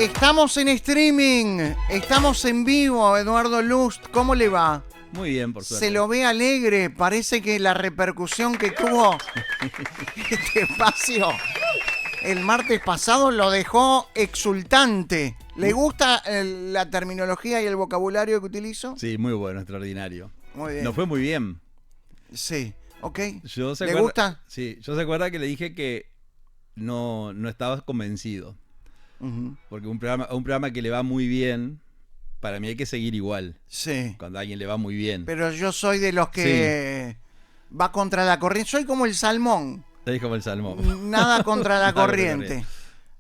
Estamos en streaming, estamos en vivo, Eduardo Lust, ¿cómo le va? Muy bien, por suerte. Se lo ve alegre, parece que la repercusión que tuvo este espacio el martes pasado lo dejó exultante. ¿Le gusta la terminología y el vocabulario que utilizo? Sí, muy bueno, extraordinario. Muy bien. Nos fue muy bien. Sí, ok. ¿Le gusta? Sí, yo se acuerda que le dije que no estaba convencido. Porque un programa que le va muy bien, para mí hay que seguir igual. Sí. Cuando a alguien le va muy bien. Pero yo soy de los que va contra la corriente. Soy como el salmón. Es como el salmón. Nada contra la corriente.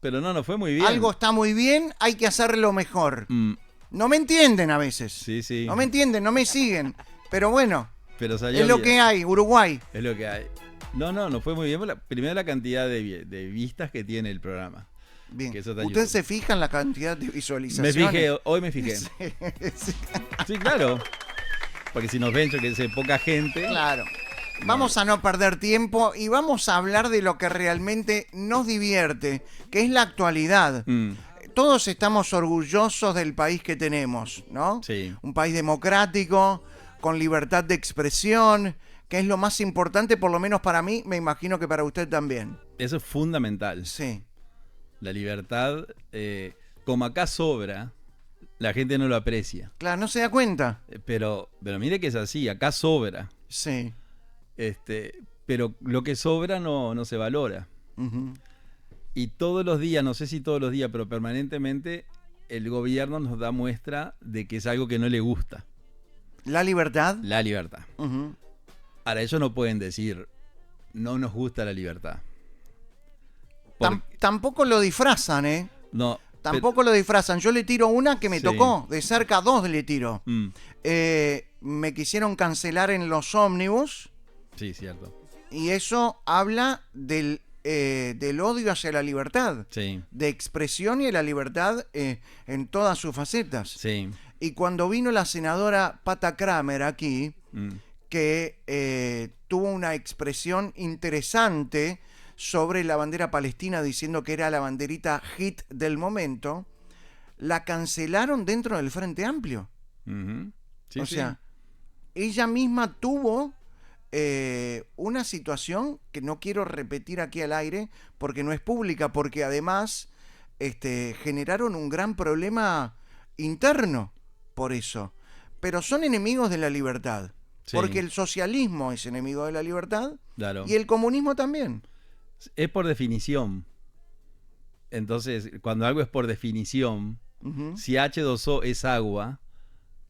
Pero no fue muy bien. Algo está muy bien, hay que hacerlo mejor. No me entienden a veces. Sí, sí. No me entienden, no me siguen. Pero bueno, pero es lo bien. que hay, Uruguay. Es lo que hay. No fue muy bien. Primero la cantidad de vistas que tiene el programa. Bien. ¿Usted se fija en la cantidad de visualizaciones? Hoy me fijé. Sí, claro. Porque si nos ven, yo que sé, poca gente. Claro. Vamos a no perder tiempo y vamos a hablar de lo que realmente nos divierte, que es la actualidad. Todos estamos orgullosos del país que tenemos, ¿no? Sí. Un país democrático, con libertad de expresión, que es lo más importante, por lo menos para mí, me imagino que para usted también. Eso es fundamental. Sí. La libertad, como acá sobra, la gente no lo aprecia. Claro, no se da cuenta. Pero mire que es así, acá sobra. Sí. Pero lo que sobra no se valora. Y todos los días, no sé si todos los días, pero permanentemente, el gobierno nos da muestra de que es algo que no le gusta. ¿La libertad? La libertad. Ahora, ellos no pueden decir, no nos gusta la libertad. Tampoco lo disfrazan, ¿eh? No. Tampoco lo disfrazan. Yo le tiro una que me tocó. De cerca 2 le tiro. Me quisieron cancelar en los ómnibus. Sí, cierto. Y eso habla del odio hacia la libertad. Sí. De expresión y de la libertad en todas sus facetas. Sí. Y cuando vino la senadora Pata Kramer aquí, que tuvo una expresión interesante sobre la bandera palestina, diciendo que era la banderita hit del momento, la cancelaron dentro del Frente Amplio. Sí, o sea, ella misma tuvo una situación que no quiero repetir aquí al aire porque no es pública, porque además generaron un gran problema interno por eso. Pero son enemigos de la libertad, porque el socialismo es enemigo de la libertad, claro. Y el comunismo también. Es por definición. Entonces, cuando algo es por definición, si H2O es agua,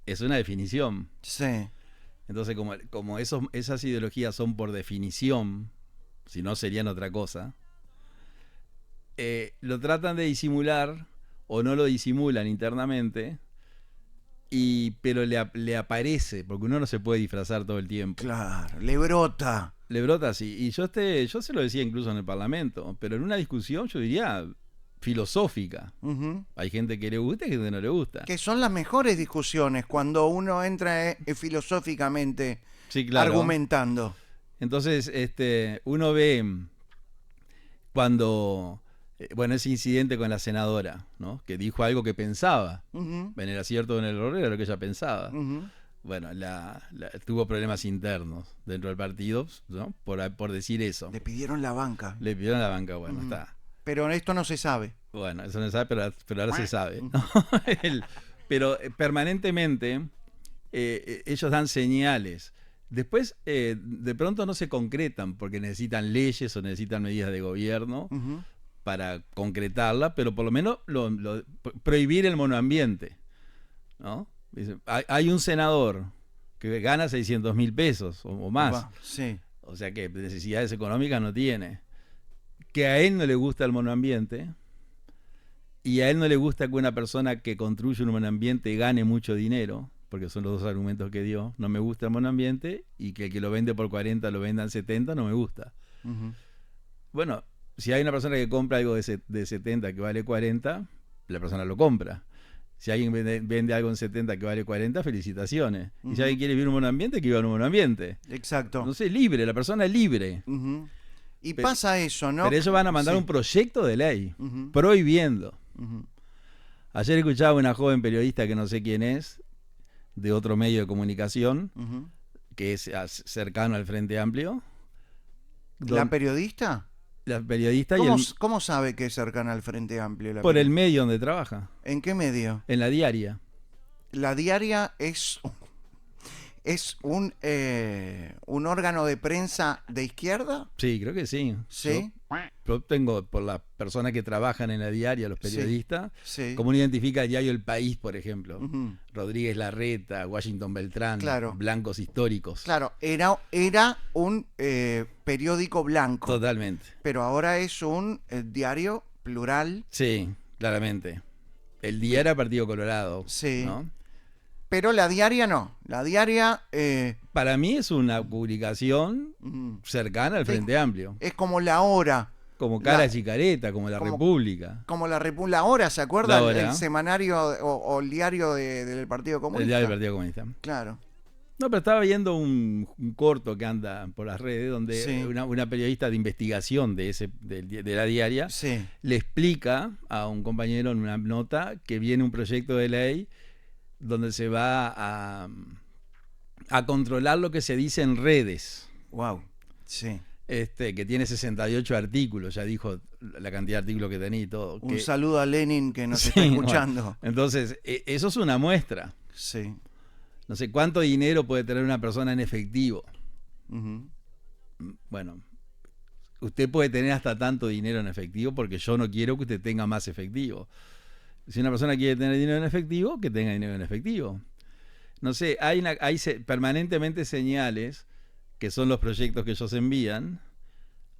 es una definición. Sí. Entonces, como esas ideologías son por definición, si no serían otra cosa, lo tratan de disimular o no lo disimulan internamente, pero le aparece, porque uno no se puede disfrazar todo el tiempo. Claro, le brota. Le brota, sí. Y yo se lo decía incluso en el Parlamento, pero en una discusión, yo diría, filosófica. Hay gente que le gusta y gente que no le gusta. Que son las mejores discusiones cuando uno entra filosóficamente argumentando. Entonces, uno ve cuando, ese incidente con la senadora, ¿no? Que dijo algo que pensaba. En el acierto o en el error era lo que ella pensaba. Bueno, tuvo problemas internos dentro del partido, ¿no? por decir eso. Le pidieron la banca. Bueno, está. Pero esto no se sabe. Bueno, eso no se sabe, pero ahora se sabe, ¿no? Pero permanentemente ellos dan señales. Después, de pronto no se concretan porque necesitan leyes o necesitan medidas de gobierno para concretarla, pero por lo menos prohibir el monoambiente, ¿no? Hay un senador que gana 600.000 pesos o más. Sí. O sea que necesidades económicas no tiene. Que a él no le gusta el monoambiente y a él no le gusta que una persona que construye un monoambiente gane mucho dinero, porque son los dos argumentos que dio. No me gusta el monoambiente y que el que lo vende por 40 lo venda en 70 no me gusta. Bueno, si hay una persona que compra algo de 70 que vale 40, la persona lo compra. Si alguien vende algo en 70 que vale 40, felicitaciones. Y si alguien quiere vivir en un monoambiente, que viva en un monoambiente. Exacto. No sé, libre, la persona es libre. Pasa eso, ¿no? Pero ellos van a mandar un proyecto de ley prohibiendo. Ayer escuchaba una joven periodista que no sé quién es, de otro medio de comunicación, que es cercano al Frente Amplio. ¿La periodista? La periodista ¿Cómo sabe que es cercana al Frente Amplio? Por el medio donde trabaja. ¿En qué medio? En La Diaria. La Diaria es un órgano de prensa de izquierda. Sí, creo que sí. ¿Sí? Yo tengo, por las personas que trabajan en La Diaria, los periodistas, sí. como uno identifica el diario El País, por ejemplo. Uh-huh. Rodríguez Larreta, Washington Beltrán, claro. blancos históricos. Claro, era un periódico blanco. Totalmente. Pero ahora es un diario plural. Sí, claramente. El día era Partido Colorado. Sí. ¿no? Pero La Diaria no. La Diaria... Para mí es una publicación cercana al Frente Amplio. Es como La Hora. Como Cara Chicareta, como La República. Como La Hora, ¿se acuerda? El semanario o el diario del Partido Comunista. El diario del Partido Comunista. Claro. No, pero estaba viendo un corto que anda por las redes donde una periodista de investigación de La Diaria le explica a un compañero en una nota que viene un proyecto de ley donde se va a controlar lo que se dice en redes. Wow. Sí. Que tiene 68 artículos, ya dijo la cantidad de artículos que tenía y todo. Un saludo a Lenin que nos está escuchando. Bueno, entonces, eso es una muestra. Sí. No sé cuánto dinero puede tener una persona en efectivo. Uh-huh. Bueno, usted puede tener hasta tanto dinero en efectivo porque yo no quiero que usted tenga más efectivo. Si una persona quiere tener dinero en efectivo, que tenga dinero en efectivo. No sé, hay permanentemente señales que son los proyectos que ellos envían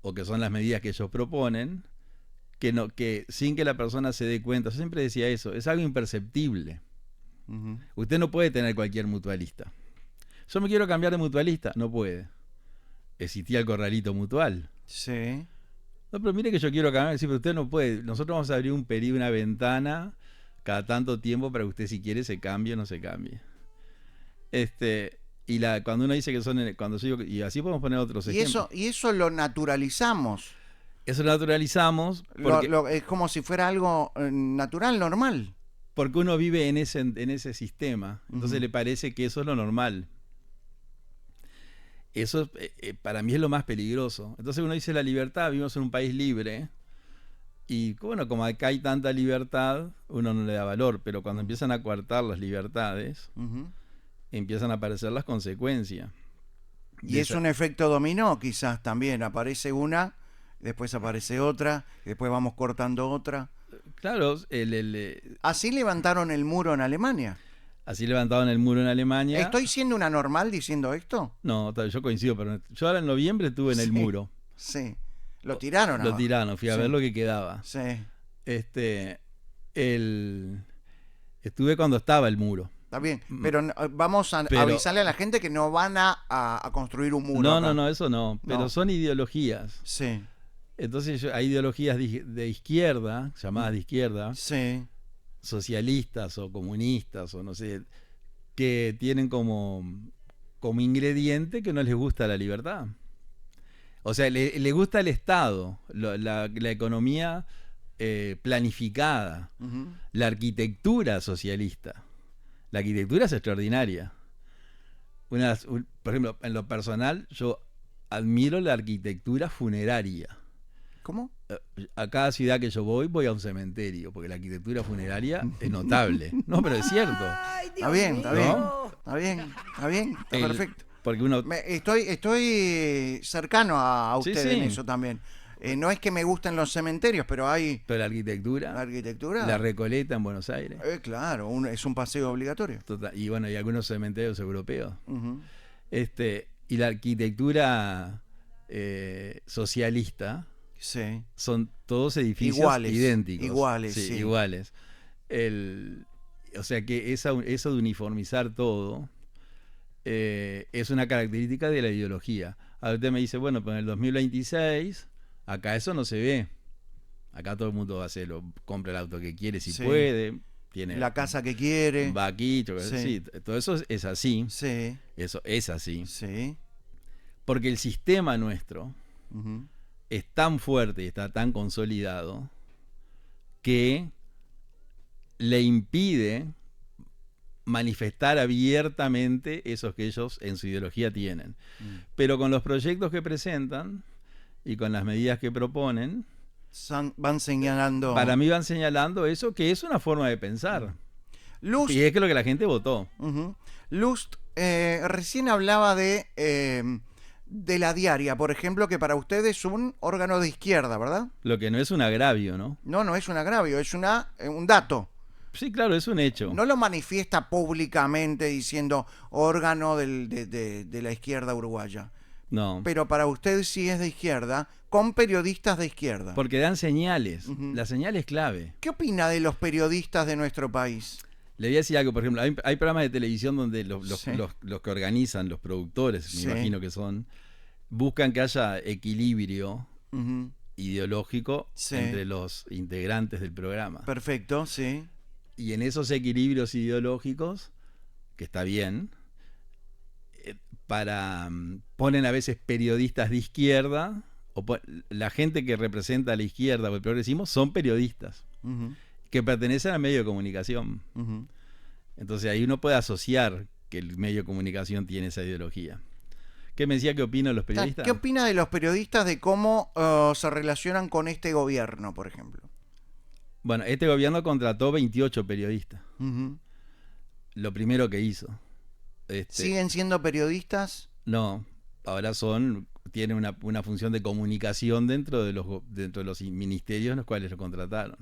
o que son las medidas que ellos proponen, que sin que la persona se dé cuenta. Yo siempre decía eso, es algo imperceptible. Uh-huh. Usted no puede tener cualquier mutualista. Yo me quiero cambiar de mutualista, no puede. Existía el corralito mutual. Sí. No, pero mire que yo quiero cambiar, sí, pero usted no puede. Nosotros vamos a abrir una ventana cada tanto tiempo para que usted si quiere se cambie o no se cambie. Cuando uno dice que son, cuando yo digo, y así podemos poner otros ejemplos. Y eso lo naturalizamos. Eso lo naturalizamos. Es como si fuera algo natural, normal. Porque uno vive en ese sistema, entonces le parece que eso es lo normal. Eso para mí es lo más peligroso. Entonces uno dice la libertad, vivimos en un país libre, y bueno, como acá hay tanta libertad, uno no le da valor, pero cuando empiezan a coartar las libertades, empiezan a aparecer las consecuencias. Y es un efecto dominó, quizás también. Aparece una, después aparece otra, después vamos cortando otra. Claro, así levantaron el muro en Alemania. Así levantaron el muro en Alemania. ¿Estoy siendo una normal diciendo esto? No, yo coincido, pero yo ahora en noviembre estuve en el muro. Sí. Lo tiraron. Lo tiraron, fui a ver lo que quedaba. Sí. Estuve cuando estaba el muro. Está bien, pero vamos a avisarle a la gente que no van a construir un muro. No, eso no. Pero son ideologías. Sí. Entonces hay ideologías de izquierda, llamadas de izquierda, socialistas o comunistas o no sé, que tienen como ingrediente que no les gusta la libertad. O sea, le gusta el Estado, la economía planificada, la arquitectura socialista. La arquitectura es extraordinaria. Por ejemplo, en lo personal, yo admiro la arquitectura funeraria. ¿Cómo? A cada ciudad que yo voy a un cementerio, porque la arquitectura funeraria es notable. No, pero es cierto. Está bien, está bien. Está bien, está perfecto. Porque uno... Estoy cercano a usted en eso también. No es que me gusten los cementerios, pero hay... Pero la arquitectura. La arquitectura. La Recoleta en Buenos Aires. Claro, es un paseo obligatorio. Total, y bueno, y algunos cementerios europeos. Y la arquitectura socialista... Sí. Son todos edificios idénticos. Iguales, sí. Iguales. O sea que eso de uniformizar todo es una característica de la ideología. Ahora usted me dice, bueno, pues en el 2026 acá eso no se ve. Acá todo el mundo va a hacerlo, compra el auto que quiere si puede, tiene la casa que quiere, va aquí, todo eso es así. Sí. Eso es así. Sí. Porque el sistema nuestro es tan fuerte y está tan consolidado que le impide manifestar abiertamente esos que ellos en su ideología tienen. Pero con los proyectos que presentan y con las medidas que proponen, Van señalando. para mí van señalando eso, que es una forma de pensar. Lust, Y es que lo que la gente votó. Lust recién hablaba de la diaria, por ejemplo, que para usted es un órgano de izquierda, ¿verdad? Lo que no es un agravio, ¿no? No, no es un agravio, es un dato. Sí, claro, es un hecho. No lo manifiesta públicamente diciendo órgano de la izquierda uruguaya. No. Pero para usted sí es de izquierda, con periodistas de izquierda. Porque dan señales. La señal es clave. ¿Qué opina de los periodistas de nuestro país? Le voy a decir algo, por ejemplo, hay programas de televisión donde los Sí. que organizan, los productores, Sí. me imagino que son, buscan que haya equilibrio ideológico Sí. entre los integrantes del programa. Perfecto, sí. Y en esos equilibrios ideológicos, que está bien, ponen a veces periodistas de izquierda, la gente que representa a la izquierda o el progresismo son periodistas que pertenecen al medio de comunicación. Entonces ahí uno puede asociar que el medio de comunicación tiene esa ideología. ¿Qué me decía que opina de los periodistas? ¿Qué opina de los periodistas de cómo se relacionan con este gobierno, por ejemplo? Bueno, este gobierno contrató 28 periodistas. Lo primero que hizo. ¿Siguen siendo periodistas? No, ahora tienen una función de comunicación dentro de los ministerios en los cuales lo contrataron.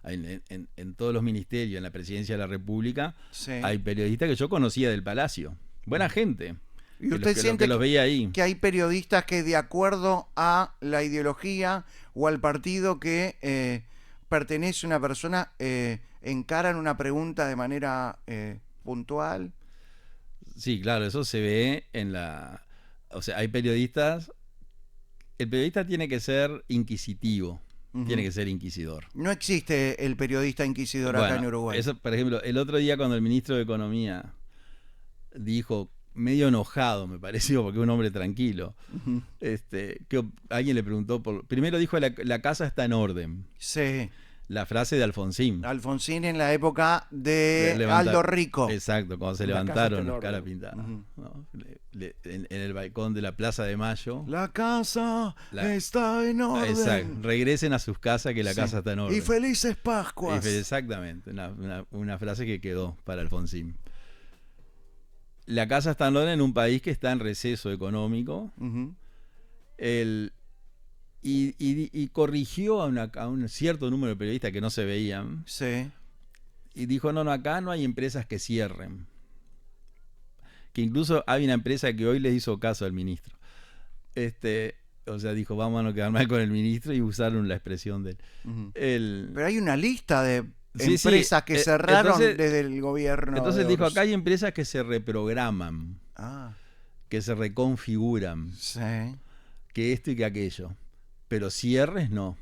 En todos los ministerios, en la Presidencia de la República, Sí. hay periodistas que yo conocía del Palacio. Buena gente. ¿Y usted siente que los veía ahí? que hay periodistas que de acuerdo a la ideología o al partido que pertenece una persona encaran una pregunta de manera puntual? Sí, claro, eso se ve o sea, hay periodistas. El periodista tiene que ser inquisitivo, tiene que ser inquisidor. No existe el periodista inquisidor acá en Uruguay. Eso, por ejemplo, el otro día cuando el ministro de Economía dijo, medio enojado me pareció, porque es un hombre tranquilo, que alguien le preguntó, primero dijo la casa está en orden. Sí. La frase de Alfonsín. Alfonsín en la época de Aldo Rico. Exacto, cuando se levantaron los caras pintadas. ¿No? En el balcón de la Plaza de Mayo. La casa está en orden. Exacto. Regresen a sus casas que la casa está en orden. Y felices Pascuas. Exactamente. Una frase que quedó para Alfonsín. La casa está en orden en un país que está en receso económico. Y corrigió a un cierto número de periodistas que no se veían. Sí. Y dijo, no, acá no hay empresas que cierren. Que incluso hay una empresa que hoy les hizo caso al ministro. O sea, dijo, vamos a no quedar mal con el ministro, y usaron la expresión de él. Pero hay una lista de empresas que cerraron desde el gobierno. Entonces dijo, acá hay empresas que se reprograman, que se reconfiguran, que esto y que aquello. Pero cierres no.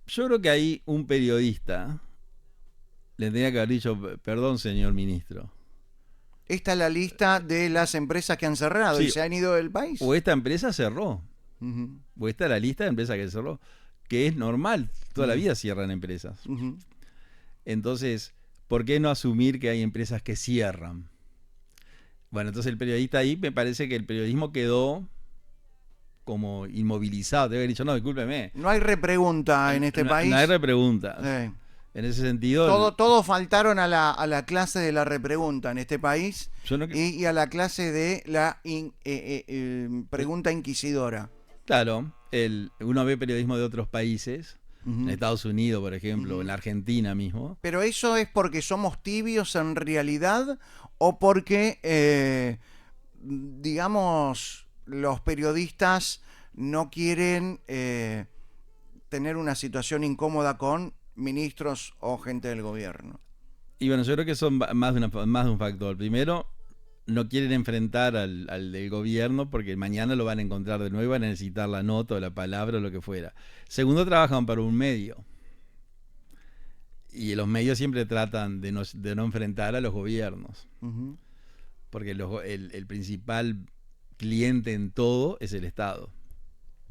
Yo creo que ahí un periodista le tendría que haber dicho, perdón, señor ministro. Esta es la lista de las empresas que han cerrado y se han ido del país. O esta empresa cerró. O esta es la lista de empresas que cerró. Que es normal, toda la vida cierran empresas. Entonces, ¿por qué no asumir que hay empresas que cierran? Bueno, entonces el periodista ahí, me parece que el periodismo quedó como inmovilizado. Te había dicho, no, discúlpeme. No hay repregunta en este país. No hay repregunta. En ese sentido... Todos faltaron a la clase de la repregunta en este país y a la clase de la pregunta inquisidora. Claro, uno ve periodismo de otros países, en Estados Unidos, por ejemplo, en la Argentina mismo. ¿Pero eso es porque somos tibios en realidad o porque, digamos, los periodistas no quieren tener una situación incómoda con ministros o gente del gobierno? Y bueno, yo creo que son más de un factor. Primero, no quieren enfrentar al del gobierno porque mañana lo van a encontrar de nuevo, van a necesitar la nota o la palabra o lo que fuera. Segundo, trabajan para un medio. Y los medios siempre tratan de no enfrentar a los gobiernos. Porque el principal cliente en todo es el Estado.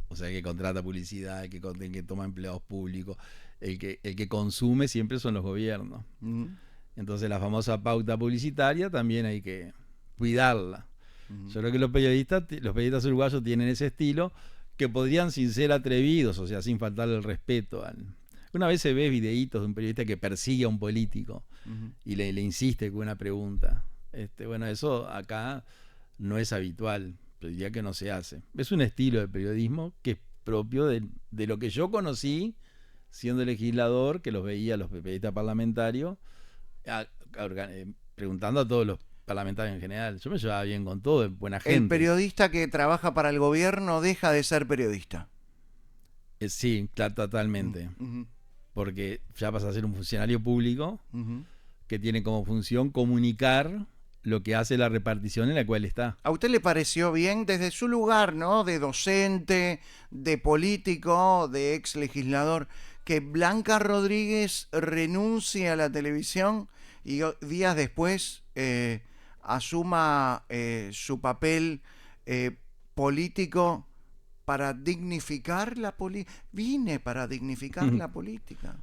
O sea, que contrata publicidad, que toma empleados públicos. el que consume siempre son los gobiernos. Entonces la famosa pauta publicitaria también hay que cuidarla. Yo creo que los periodistas uruguayos tienen ese estilo que podrían, sin ser atrevidos, o sea, sin faltarle el respeto Una vez se ve videitos de un periodista que persigue a un político y le insiste con una pregunta. Bueno, eso acá no es habitual, pero diría que no se hace. Es un estilo de periodismo que es propio de lo que yo conocí siendo legislador, que los veía los periodistas parlamentarios, preguntando a todos los parlamentarios en general. Yo me llevaba bien con todo, buena gente. El periodista que trabaja para el gobierno deja de ser periodista. Sí, totalmente. Porque ya pasa a ser un funcionario público que tiene como función comunicar lo que hace la repartición en la cual está. ¿A usted le pareció bien desde su lugar, ¿no? De docente, de político, de ex legislador, que Blanca Rodríguez renuncie a la televisión y días después asuma su papel político para dignificar la política? Vine para dignificar la política.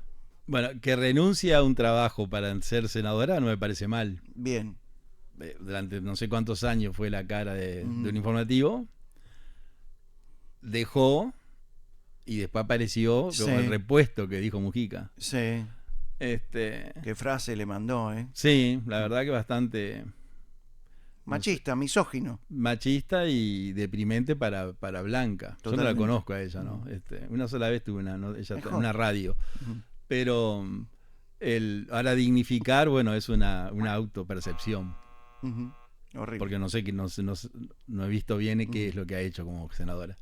Bueno, que renuncie a un trabajo para ser senadora no me parece mal. Bien. Durante no sé cuántos años fue la cara de un informativo. Dejó y después apareció como el repuesto que dijo Mujica. Sí. Qué frase le mandó, ¿eh? Sí, la verdad que bastante... Machista, misógino. Machista y deprimente para Blanca. Totalmente. Yo no la conozco a ella, ¿no? Una sola vez tuve una radio. Pero ahora dignificar, bueno, es una autopercepción. Horrible. Porque no sé, no he visto bien qué es lo que ha hecho como senadora.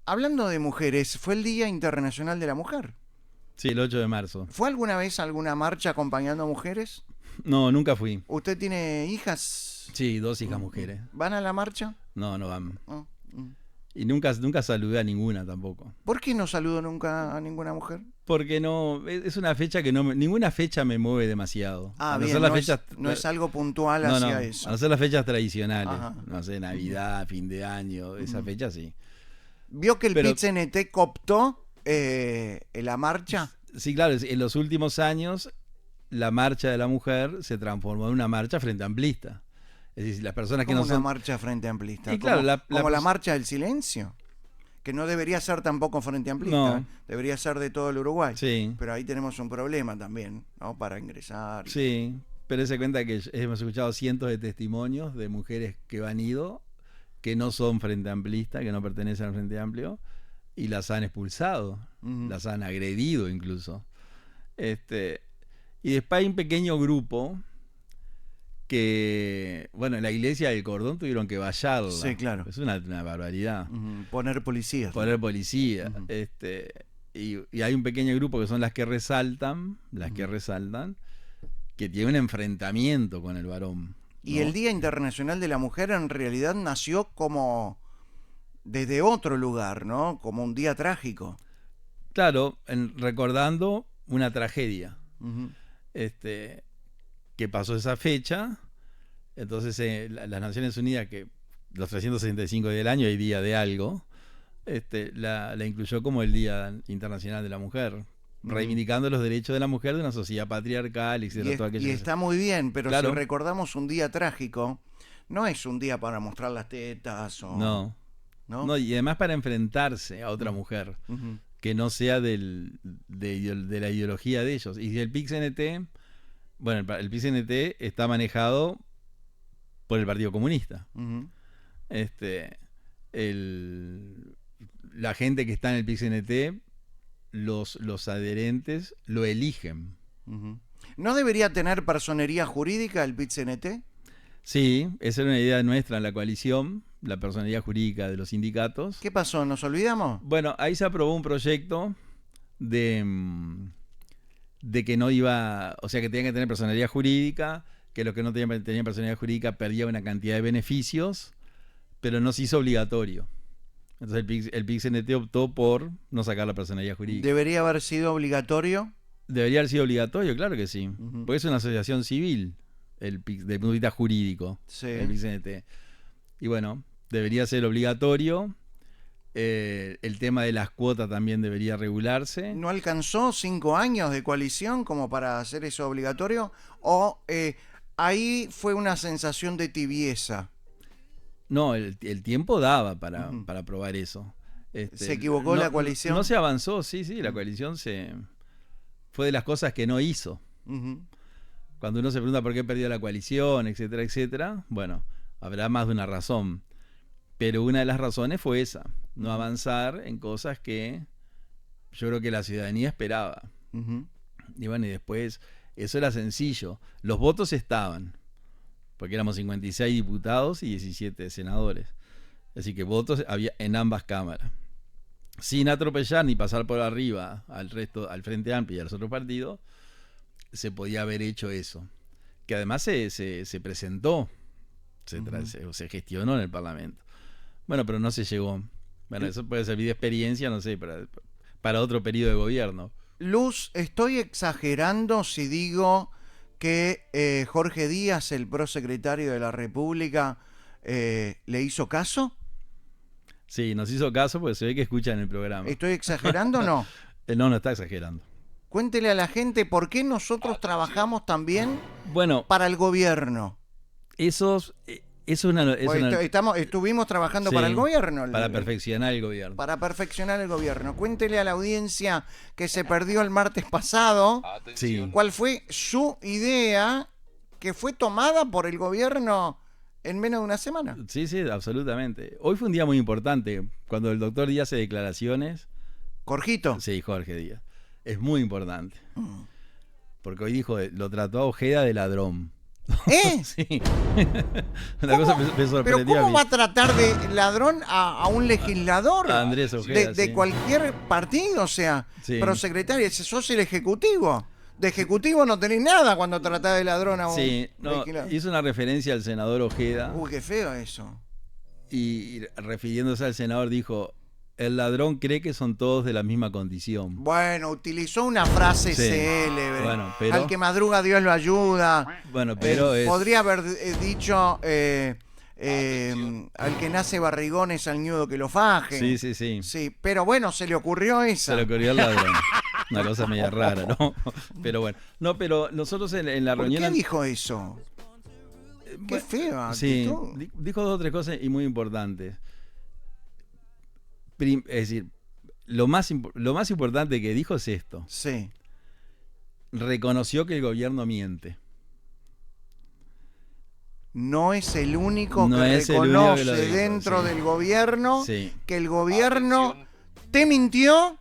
Hablando de mujeres, fue el Día Internacional de la Mujer. Sí, el 8 de marzo. ¿Fue alguna vez alguna marcha acompañando a mujeres? No, nunca fui. ¿Usted tiene hijas? Sí, 2 hijas mujeres. ¿Van a la marcha? No van. Y nunca saludé a ninguna tampoco. ¿Por qué no saludo nunca a ninguna mujer? Porque no, es una fecha que ninguna fecha me mueve demasiado. Bien, no es algo puntual hacia eso. A no ser las fechas tradicionales. No sé, Navidad, fin de año, esa fecha sí. ¿Vio que el PIT-CNT cooptó la marcha? Sí, claro, en los últimos años la marcha de la mujer se transformó en una marcha frente amplista. Es decir, las personas que no son... una marcha frente amplista? Y claro, como la marcha del silencio, que no debería ser tampoco frente amplista, debería ser de todo el Uruguay. Sí. Pero ahí tenemos un problema también, ¿no? Para ingresar. Sí, pero se cuenta que hemos escuchado cientos de testimonios de mujeres que han ido, que no son frente amplista, que no pertenecen al Frente Amplio, y las han expulsado, las han agredido incluso. Y después hay un pequeño grupo que, bueno, en la iglesia del Cordón tuvieron que vallarla. Sí, claro. Es una barbaridad. Poner policías. Poner policía. Y hay un pequeño grupo que son las que resaltan, que tiene un enfrentamiento con el varón. Y el Día Internacional de la Mujer en realidad nació como desde otro lugar, ¿no? Como un día trágico. Claro, recordando una tragedia. Que pasó esa fecha. Entonces las Naciones Unidas, que los 365 días del año hay día de algo, la incluyó como el Día Internacional de la Mujer, reivindicando los derechos de la mujer de una sociedad patriarcal, etc. Y está muy bien, pero claro, si recordamos un día trágico, no es un día para mostrar las tetas o... No, y además para enfrentarse a otra mujer que no sea de la ideología de ellos. Y el PIT-CNT, bueno, el PIT-CNT está manejado por el Partido Comunista. La gente que está en el PIT-CNT, los adherentes lo eligen. ¿No debería tener personería jurídica el PIT-CNT? Sí, esa era una idea nuestra en la coalición, la personería jurídica de los sindicatos. ¿Qué pasó? ¿Nos olvidamos? Bueno, ahí se aprobó un proyecto de que no iba, o sea, que tenían que tener personería jurídica, que los que no tenían personería jurídica perdían una cantidad de beneficios, pero no se hizo obligatorio. Entonces el PIT-CNT optó por no sacar la personería jurídica. ¿Debería haber sido obligatorio? Debería haber sido obligatorio, claro que sí. Porque es una asociación civil, desde el punto de vista jurídico, el PIT-CNT. Y bueno, debería ser obligatorio, El tema de las cuotas también debería regularse. ¿No alcanzó 5 años de coalición como para hacer eso obligatorio? ¿O ahí fue una sensación de tibieza? No, el tiempo daba para Ujú. aprobar eso. ¿Se equivocó la coalición? No se avanzó, sí, la coalición fue de las cosas que no hizo. Ujú. Cuando uno se pregunta por qué perdió la coalición, etcétera, etcétera, bueno, habrá más de una razón. Pero una de las razones fue esa, no avanzar en cosas que yo creo que la ciudadanía esperaba. Ujú. Y bueno, y después, eso era sencillo. Los votos estaban, porque éramos 56 diputados y 17 senadores. Así que votos había en ambas cámaras. Sin atropellar ni pasar por arriba al resto, al Frente Amplio y a los otros partidos, se podía haber hecho eso. Que además se presentó, se gestionó en el Parlamento. Bueno, pero no se llegó. Bueno, eso puede servir de experiencia, no sé, para otro periodo de gobierno. Luz, ¿estoy exagerando si digo que Jorge Díaz, el prosecretario de la República, le hizo caso? Sí, nos hizo caso porque se ve que escuchan el programa. ¿Estoy exagerando o no? No está exagerando. Cuéntele a la gente por qué nosotros trabajamos también Bueno, para el gobierno. eso es una... Estuvimos trabajando Sí, para el gobierno. para perfeccionar el gobierno. Para perfeccionar el gobierno. Cuéntele a la audiencia que se perdió el martes pasado Sí. cuál fue su idea que fue tomada por el gobierno en menos de una semana. Sí, absolutamente. Hoy fue un día muy importante. Cuando el doctor Díaz hace declaraciones, Jorgito. sí, Jorge Díaz, es muy importante. Porque hoy dijo, lo trató a Ojeda de ladrón. ¿Eh? Sí. Una cosa me ¿Pero sorprendió a cómo mí. va a tratar de ladrón a un legislador? A Andrés Ojeda, de sí. cualquier partido, o sea, Sí. prosecretario, sos el ejecutivo. De ejecutivo no tenés nada cuando tratás de ladrón a un Sí, no, legislador. hizo una referencia al senador Ojeda Uy, qué feo eso. y refiriéndose al senador dijo, el ladrón cree que son todos de la misma condición. Bueno, utilizó una frase Sí. célebre. Bueno, pero- Al que madruga Dios lo ayuda. Bueno, pero Podría haber dicho al que nace barrigón es al ñudo que lo faje. Sí. Sí, pero bueno, se le ocurrió esa. Se le ocurrió al ladrón. Una cosa media rara, ¿no? Pero bueno. No, pero nosotros en la ¿Por reunión... qué dijo eso? Qué feo. Sí, dijo 2 o 3 cosas y muy importantes. Es decir, lo más importante que dijo es esto. Sí. Reconoció que el gobierno miente. No es el único No que es el único reconoce que lo dijo, dentro sí. del gobierno Sí. que el gobierno te mintió,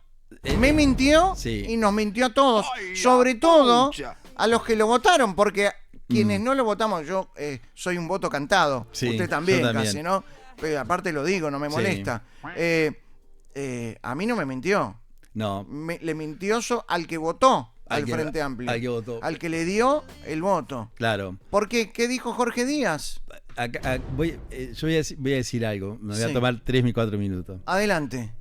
me mintió Sí. y nos mintió a todos. Sobre todo a los que lo votaron, porque quienes no lo votamos, yo soy un voto cantado. Sí, Usted también, yo también. casi, ¿no? Pero aparte lo digo, no me Sí. molesta. A mí no me mintió. No. Le mintió al que votó al que- Frente Amplio. al que votó. Al que le dio el voto. Claro. ¿Por qué? ¿Qué dijo Jorge Díaz? Yo voy a decir algo. Me voy a Sí. tomar 3 o 4 minutos. Adelante.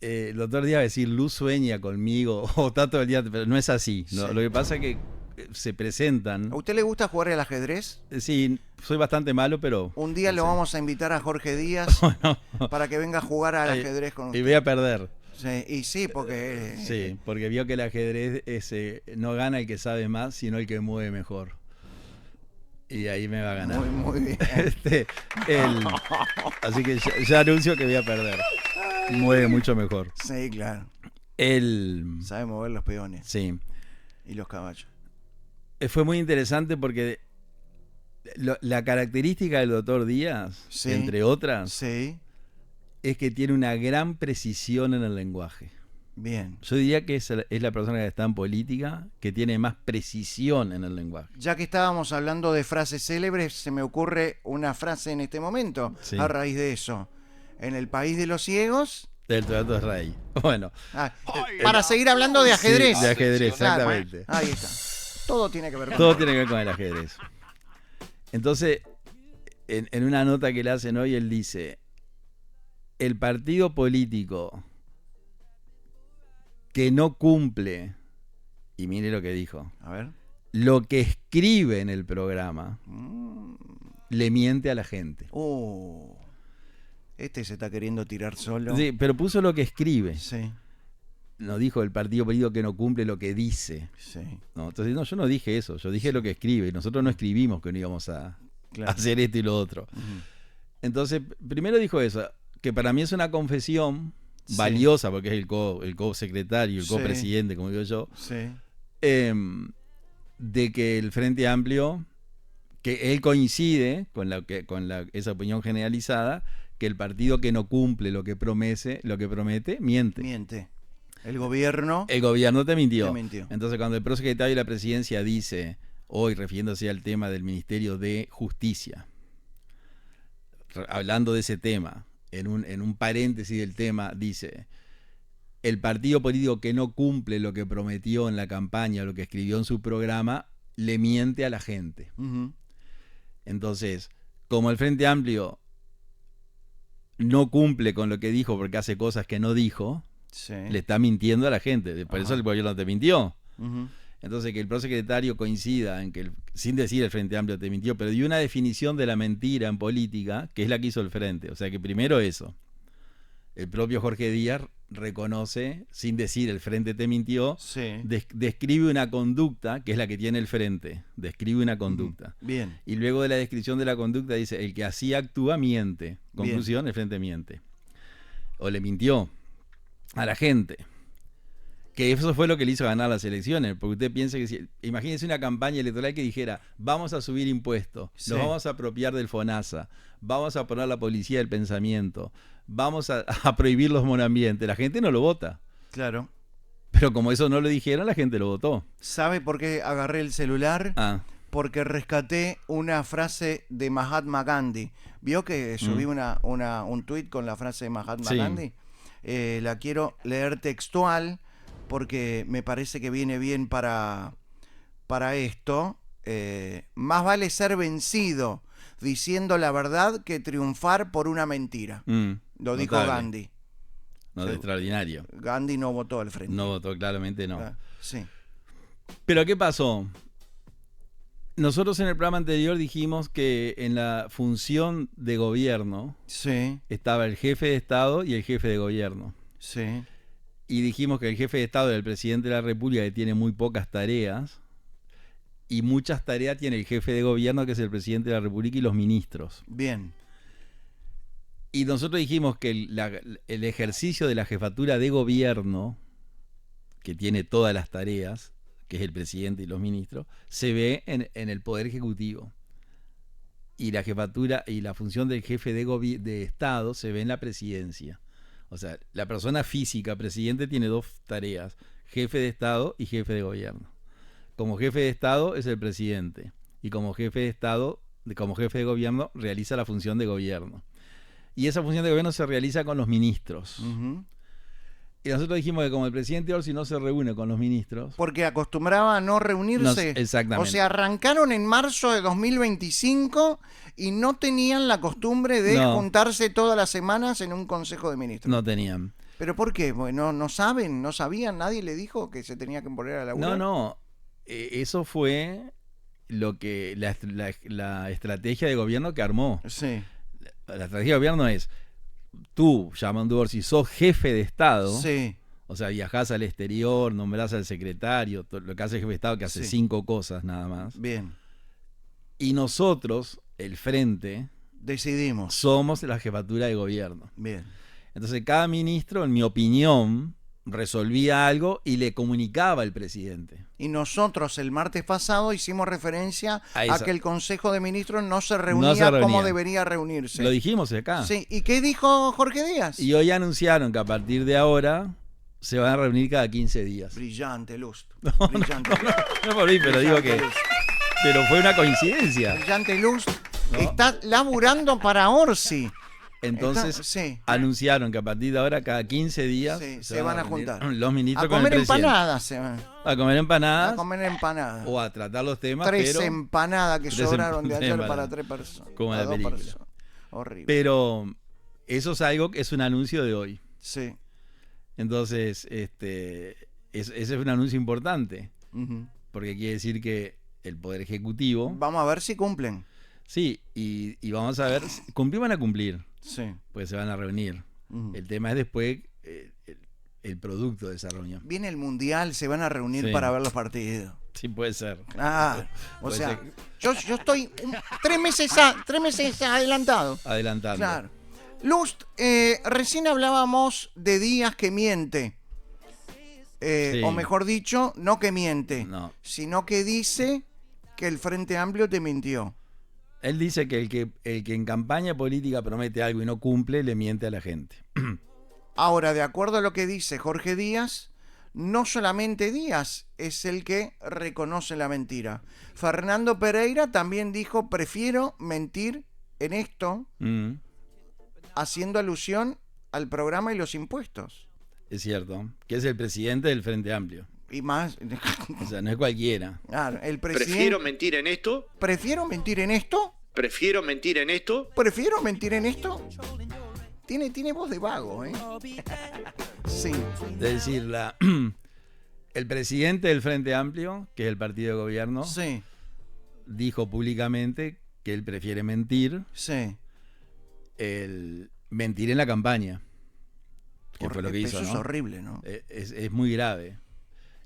El doctor Díaz va a decir, Luz sueña conmigo o está todo el día, pero no es así. No, Sí. lo que pasa es que se presentan. ¿A usted le gusta jugar al ajedrez? Sí, soy bastante malo, pero... Un día lo sí. vamos a invitar a Jorge Díaz para que venga a jugar al Ay, ajedrez con Y usted. voy a perder. Sí, y sí, porque... Sí, porque vio que el ajedrez no gana el que sabe más, sino el que mueve mejor. Y ahí me va a ganar. Muy bien. Así que ya anuncio que voy a perder. Mueve mucho mejor. Sí, claro. Sí. Sabe mover los peones y los caballos. Fue muy interesante porque la característica del doctor Díaz, Sí. entre otras, Sí, es que tiene una gran precisión en el lenguaje. bien. Yo diría que es la persona que está en política que tiene más precisión en el lenguaje. Ya que estábamos hablando de frases célebres, se me ocurre una frase en este momento Sí. a raíz de eso. En el país de los ciegos... Del trato de rey. Bueno, para seguir hablando de ajedrez. sí, de ajedrez, Claro, exactamente. ahí está. Todo tiene que ver con Todo tiene que ver con el ajedrez. Entonces, en una nota que le hacen hoy, él dice, el partido político que no cumple, y mire lo que dijo, A ver. lo que escribe en el programa, le miente a la gente. Este se está queriendo tirar solo. Sí, pero puso lo que escribe. Sí, No dijo el partido político que no cumple lo que dice. sí, No, entonces, no, yo no dije eso, yo dije lo que escribe. Nosotros no escribimos que no íbamos a claro. hacer esto y lo otro. Ujú. Entonces, primero dijo eso, que para mí es una confesión Sí. valiosa, porque es el co-secretario, el Sí. copresidente, como digo yo, Sí, de que el Frente Amplio, que él coincide con esa opinión generalizada, que el partido que no cumple lo que promete, miente. miente. El gobierno El gobierno te mintió. te mintió. Entonces, cuando el prosecretario de la presidencia dice, hoy refiriéndose al tema del Ministerio de Justicia, hablando de ese tema, en un paréntesis del tema, dice, el partido político que no cumple lo que prometió en la campaña, lo que escribió en su programa, le miente a la gente. Ujú. Entonces, como el Frente Amplio no cumple con lo que dijo porque hace cosas que no dijo, Sí. le está mintiendo a la gente. Por eso Ajá. el gobierno te mintió. Ujú. Entonces, que el prosecretario coincida en que, sin decir el Frente Amplio te mintió, pero dio una definición de la mentira en política, que es la que hizo el Frente. O sea que primero eso. El propio Jorge Díaz reconoce, sin decir el Frente te mintió, Sí. describe una conducta, que es la que tiene el Frente. Describe una conducta. Bien. Y luego de la descripción de la conducta dice, el que así actúa miente. Conclusión, el Frente miente. O le mintió a la gente. Que eso fue lo que le hizo ganar las elecciones. Porque usted piensa que imagínese una campaña electoral que dijera, vamos a subir impuestos, Sí. nos vamos a apropiar del FONASA, vamos a poner la policía del pensamiento, vamos a prohibir los monoambientes. La gente no lo vota. Claro. Pero como eso no lo dijeron, la gente lo votó. ¿Sabe por qué agarré el celular? Ah, Porque rescaté una frase de Mahatma Gandhi. ¿Vio que subí un tuit con la frase de Mahatma Sí. Gandhi? La quiero leer textual porque me parece que viene bien para esto. Más vale ser vencido diciendo la verdad que triunfar por una mentira. Lo dijo notable. Gandhi. No, de extraordinario. Gandhi no votó al frente. No votó, claramente no. Ah, sí. Pero ¿qué pasó? Nosotros en el programa anterior dijimos que en la función de gobierno Sí, estaba el jefe de Estado y el jefe de gobierno. sí. Y dijimos que el jefe de Estado era el presidente de la República, que tiene muy pocas tareas, y muchas tareas tiene el jefe de gobierno, que es el presidente de la República, y los ministros. Bien. Y nosotros dijimos que el ejercicio de la jefatura de gobierno, que tiene todas las tareas, que es el presidente y los ministros, se ve en el Poder Ejecutivo. Y la jefatura y la función del jefe de Estado se ve en la presidencia. O sea, la persona física, presidente, tiene dos tareas, jefe de Estado y jefe de gobierno. Como jefe de Estado es el presidente, y como jefe de Estado, como jefe de gobierno, realiza la función de gobierno. Y esa función de gobierno se realiza con los ministros. Ujú. Y nosotros dijimos que como el presidente Orsi no se reúne con los ministros, Porque acostumbraba a no reunirse. exactamente. O sea, arrancaron en marzo de 2025 y no tenían la costumbre de No. juntarse todas las semanas en un consejo de ministros. no tenían. ¿Pero por qué? Bueno, no saben, no sabían, nadie le dijo que se tenía que poner a laburar. No. Eso fue lo que la estrategia de gobierno que armó. Sí, La estrategia de gobierno es, tú, llamando Orsi, sos jefe de Estado, sí, o sea, viajás al exterior, nombrás al secretario, lo que hace el jefe de Estado, que hace Sí. 5 cosas nada más. bien. Y nosotros, el Frente, Decidimos. somos la jefatura de gobierno. Bien. Entonces cada ministro, en mi opinión, resolvía algo y le comunicaba al presidente. Y nosotros el martes pasado hicimos referencia A a esa. que el Consejo de Ministros no se reunía como reunía. debería reunirse. Lo dijimos acá. Sí, ¿y qué dijo Jorge Díaz? Y hoy anunciaron que a partir de ahora se van a reunir cada 15 días. Brillante luz. No, Brillante luz. No por mí, pero digo que... Brillante luz. Pero fue una coincidencia. Brillante Luz No. está laburando para Orsi. Entonces Sí. anunciaron que a partir de ahora, cada 15 días, Sí, se van a reunir juntar. los ministros A con el comer presidente. empanadas se van. A comer empanadas A comer empanadas. o a tratar los temas, 3 pero, empanadas que tres sobraron de ayer empanadas. para 3 personas. Como para la 2 película. personas. Horrible. pero eso es algo que es un anuncio de hoy. Sí. Entonces, ese es un anuncio importante, Ujú. porque quiere decir que el Poder Ejecutivo, Vamos a ver si cumplen. Sí, y vamos a ver, cumplir van a cumplir, Sí. pues se van a reunir. El tema es después el producto de esa reunión. Viene el Mundial, se van a reunir Sí. para ver los partidos. Sí, puede ser. Ah, o Puede sea, ser. yo estoy 3 meses adelantado. Adelantando. Claro. Lust, recién hablábamos de Díaz que miente. Sí. O mejor dicho, no que miente, No. sino que dice que el Frente Amplio te mintió. Él dice que el que en campaña política promete algo y no cumple, le miente a la gente. Ahora, de acuerdo a lo que dice Jorge Díaz, no solamente Díaz es el que reconoce la mentira. Fernando Pereira también dijo, prefiero mentir en esto, haciendo alusión al programa y los impuestos. Es cierto. Que es el presidente del Frente Amplio. Y más, O sea, no es cualquiera. claro, el presidente... Prefiero mentir en esto. ¿Prefiero mentir en esto? Prefiero mentir en esto. ¿Prefiero mentir en esto? Tiene voz de vago, ¿eh? Sí. Es decir, el presidente del Frente Amplio, que es el partido de gobierno, Sí, dijo públicamente que él prefiere mentir, sí. mentir en la campaña. Que fue lo que hizo, Eso es ¿no? horrible, ¿no? Es muy grave.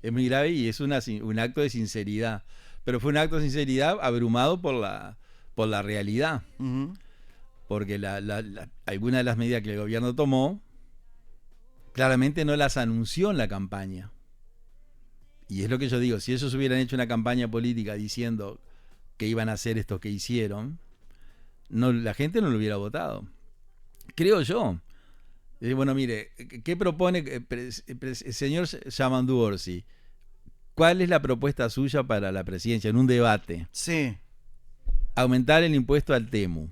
Es muy grave y es un acto de sinceridad. Pero fue un acto de sinceridad abrumado por la realidad. Ujú. Porque algunas de las medidas que el gobierno tomó, claramente no las anunció en la campaña. Y es lo que yo digo, si ellos hubieran hecho una campaña política diciendo que iban a hacer esto que hicieron, la gente no lo hubiera votado. Creo yo. Bueno, mire, ¿qué propone el señor Yamandu Orsi? ¿Cuál es la propuesta suya para la presidencia en un debate? Sí, Aumentar el impuesto al Temu.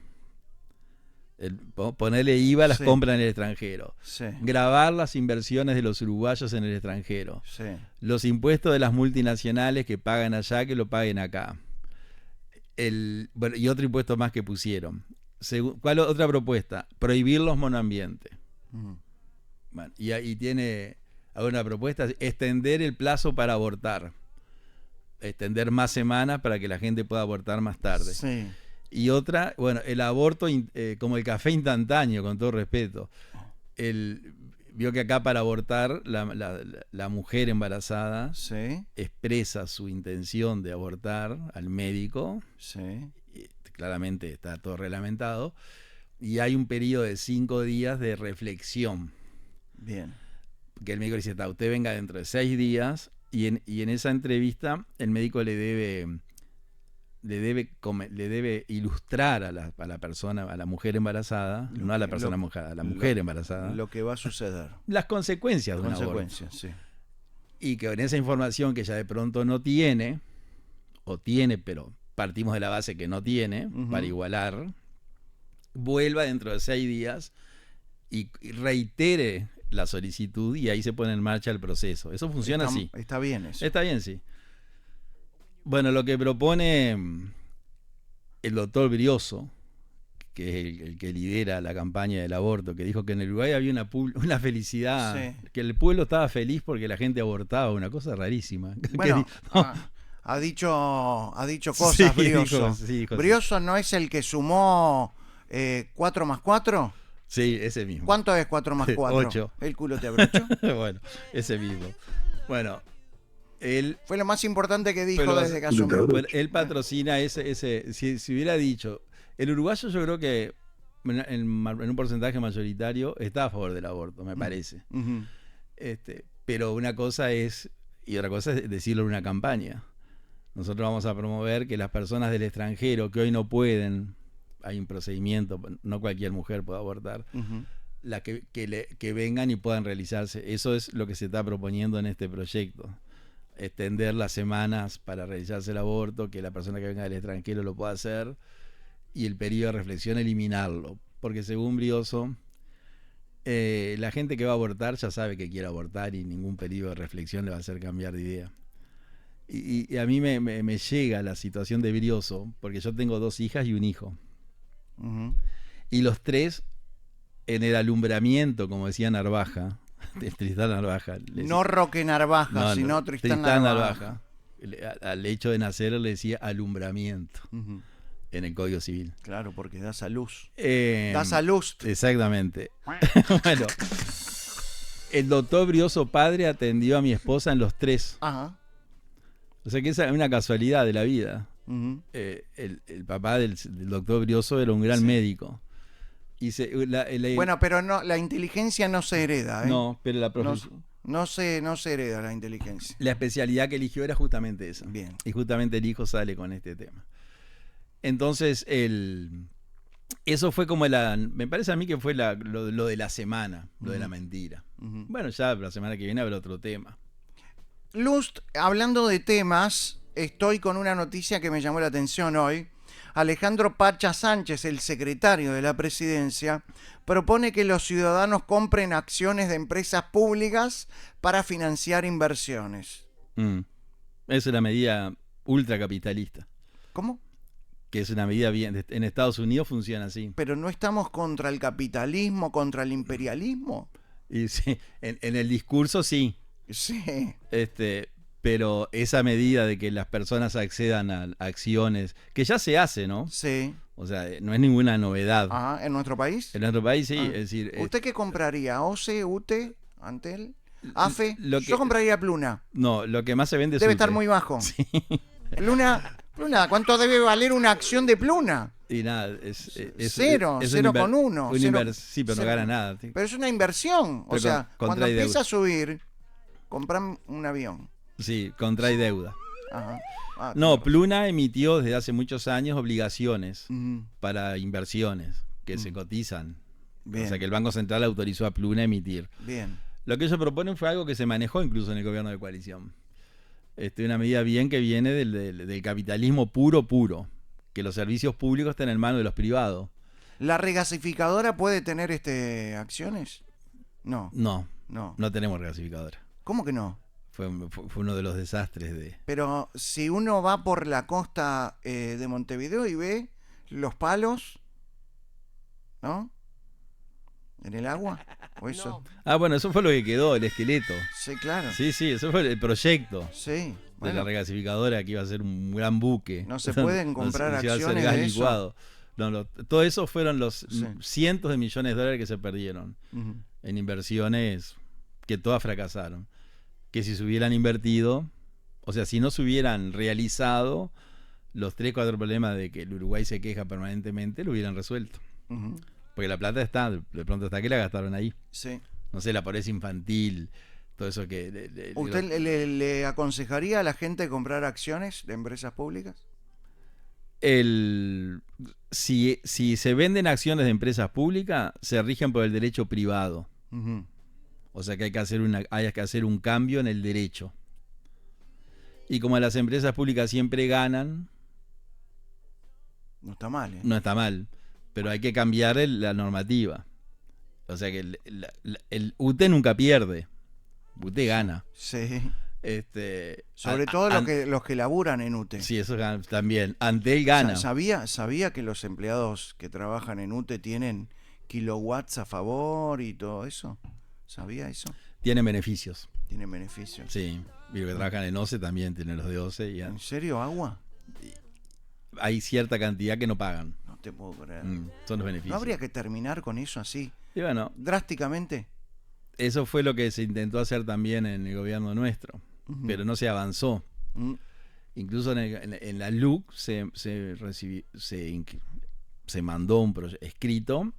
Ponerle IVA a las Sí. compras en el extranjero. sí, Grabar las inversiones de los uruguayos en el extranjero. sí. Los impuestos de las multinacionales que pagan allá, que lo paguen acá. Bueno, y otro impuesto más que pusieron. ¿Cuál otra propuesta? Prohibir los monoambientes. Ujú. Bueno, y ahí tiene alguna propuesta, extender el plazo para abortar. Extender más semanas para que la gente pueda abortar más tarde. Sí. Y otra, bueno, el aborto como el café instantáneo, con todo respeto. Vio que acá para abortar la mujer embarazada Sí, expresa su intención de abortar al médico, sí. y claramente está todo reglamentado, y hay un periodo de 5 días de reflexión, Bien. que el médico le dice, usted venga dentro de 6 días, y en esa entrevista el médico le debe ilustrar a la persona, a la mujer embarazada, no a la persona mujer, a la mujer embarazada, Lo que va a suceder. las consecuencias de un aborto. Consecuencias, sí. Y que con esa información que ya de pronto no tiene, o tiene, pero partimos de la base que no tiene, para igualar, vuelva dentro de 6 días y reitere la solicitud y ahí se pone en marcha el proceso. Eso funciona así. Está bien eso. Está bien, sí. Bueno, lo que propone el doctor Brioso, que es el que lidera la campaña del aborto, que dijo que en el Uruguay había una felicidad, Sí. que el pueblo estaba feliz porque la gente abortaba, una cosa rarísima. Bueno, No, ha dicho cosas, Sí, Brioso. dijo, sí. ¿Brioso no es el que sumó 4 más 4? Sí, ese mismo. ¿Cuánto es 4 más 4? 8. ¿El culo te abrochó? Bueno, ese mismo. Bueno, él Fue lo más importante que dijo Pero desde que asumió. Bueno, él patrocina si hubiera dicho, el uruguayo yo creo que en un porcentaje mayoritario está a favor del aborto, me parece. Ujú. Pero una cosa es, y otra cosa es decirlo en una campaña. Nosotros vamos a promover que las personas del extranjero que hoy no pueden, hay un procedimiento, no cualquier mujer puede abortar, Ujú. que vengan y puedan realizarse. Eso es lo que se está proponiendo en este proyecto. Extender las semanas para realizarse el aborto, que la persona que venga del extranjero lo pueda hacer, y el periodo de reflexión eliminarlo. Porque según Brioso, la gente que va a abortar ya sabe que quiere abortar y ningún periodo de reflexión le va a hacer cambiar de idea. Y a mí me llega la situación de Brioso, porque yo tengo 2 hijas y un hijo. Ujú. Y los 3, en el alumbramiento, como decía Narvaja, Tristán Narvaja. No Roque Narvaja, sino Tristán Narvaja. Al hecho de nacer le decía alumbramiento. Ujú. en el Código Civil. Claro, porque das a luz. Eh, Das a luz. Exactamente. Bueno, el doctor Brioso padre atendió a mi esposa en los 3. Ajá. O sea que esa es una casualidad de la vida. Ujú. El papá del doctor Brioso era un gran Sí. médico. Y Bueno, pero no, la inteligencia no se hereda, ¿eh? no, pero No se hereda la inteligencia. la especialidad que eligió era justamente esa. Bien. Y justamente el hijo sale con este tema. Entonces, eso fue como me parece a mí que fue lo de la semana, lo de la mentira. Ujú. Bueno, ya la semana que viene habrá otro tema. Lust, hablando de temas, estoy con una noticia que me llamó la atención hoy. Alejandro Pacha Sánchez, el secretario de la presidencia, propone que los ciudadanos compren acciones de empresas públicas para financiar inversiones. Esa es una medida ultracapitalista, ¿Cómo? que es una medida bien. En Estados Unidos funciona así. ¿Pero no estamos contra el capitalismo, contra el imperialismo? Y sí, en el discurso sí. Sí. Pero esa medida de que las personas accedan a acciones, que ya se hace, ¿no? Sí. O sea, no es ninguna novedad. Ajá, ¿en nuestro país? En nuestro país sí, Ah. es decir, ¿Usted qué compraría? ¿OCE, UTE, Antel, AFE? lo que- Yo compraría Pluna. no, lo que más se vende es Debe UTE. estar muy bajo. Sí. Pluna, ¿cuánto debe valer una acción de Pluna? Y nada, Cero, es 0,1. Sí, pero no cero. gana nada. Sí. Pero es una inversión. O Pero sea, cuando contrae empieza deuda. a subir, compran un avión. Sí, contrae deuda. Ajá. Ah, No, claro. Pluna emitió desde hace muchos años obligaciones Ujú. para inversiones que se cotizan. Bien, O sea que el Banco Central autorizó a Pluna a emitir. bien. Lo que ellos proponen fue algo que se manejó incluso en el gobierno de coalición. Una medida bien que viene del capitalismo puro, que los servicios públicos estén en manos de los privados. ¿La regasificadora puede tener acciones? No, No, no. no tenemos regasificadora. ¿Cómo que no? Fue uno de los desastres de... Pero si uno va por la costa de Montevideo y ve los palos, ¿no? ¿En el agua? ¿O eso? Ah, bueno, eso fue lo que quedó, el esqueleto. Sí, claro. Sí, eso fue el proyecto Sí. de Bueno, la regasificadora que iba a ser un gran buque. No se pueden comprar se iba a hacer acciones gas de eso. licuado. No, todo eso fueron los Sí. cientos de millones de dólares que se perdieron ujú. en inversiones que todas fracasaron. Que si se hubieran invertido, o sea, si no se hubieran realizado los 3-4 problemas de que el Uruguay se queja permanentemente, lo hubieran resuelto. Ujú. Porque la plata está, de pronto está que la gastaron ahí. Sí. No sé, la pobreza infantil, todo eso que... ¿Usted le aconsejaría a la gente comprar acciones de empresas públicas? Si se venden acciones de empresas públicas, se rigen por el derecho privado. Ujú. O sea que hay que hacer un cambio en el derecho. Y como las empresas públicas siempre ganan, No está mal, ¿eh? no está mal, pero hay que cambiar la normativa. O sea que el UTE nunca pierde, UTE gana. Sí. Sobre a- todo an- los que laburan en UTE. Sí, eso también. Antel gana. ¿Sabía que los empleados que trabajan en UTE tienen kilowatts a favor y todo eso? ¿Sabía eso? Tienen beneficios. Tienen beneficios. Sí. Y los que trabajan en OCE también tienen los de OCE. ¿En serio, agua? Hay cierta cantidad que no pagan. No te puedo creer. Son los beneficios. ¿No habría que terminar con eso así? Y bueno, ¿Drásticamente? eso fue lo que se intentó hacer también en el gobierno nuestro, Ujú. pero no se avanzó. Mm. Incluso en la LUC se mandó un escrito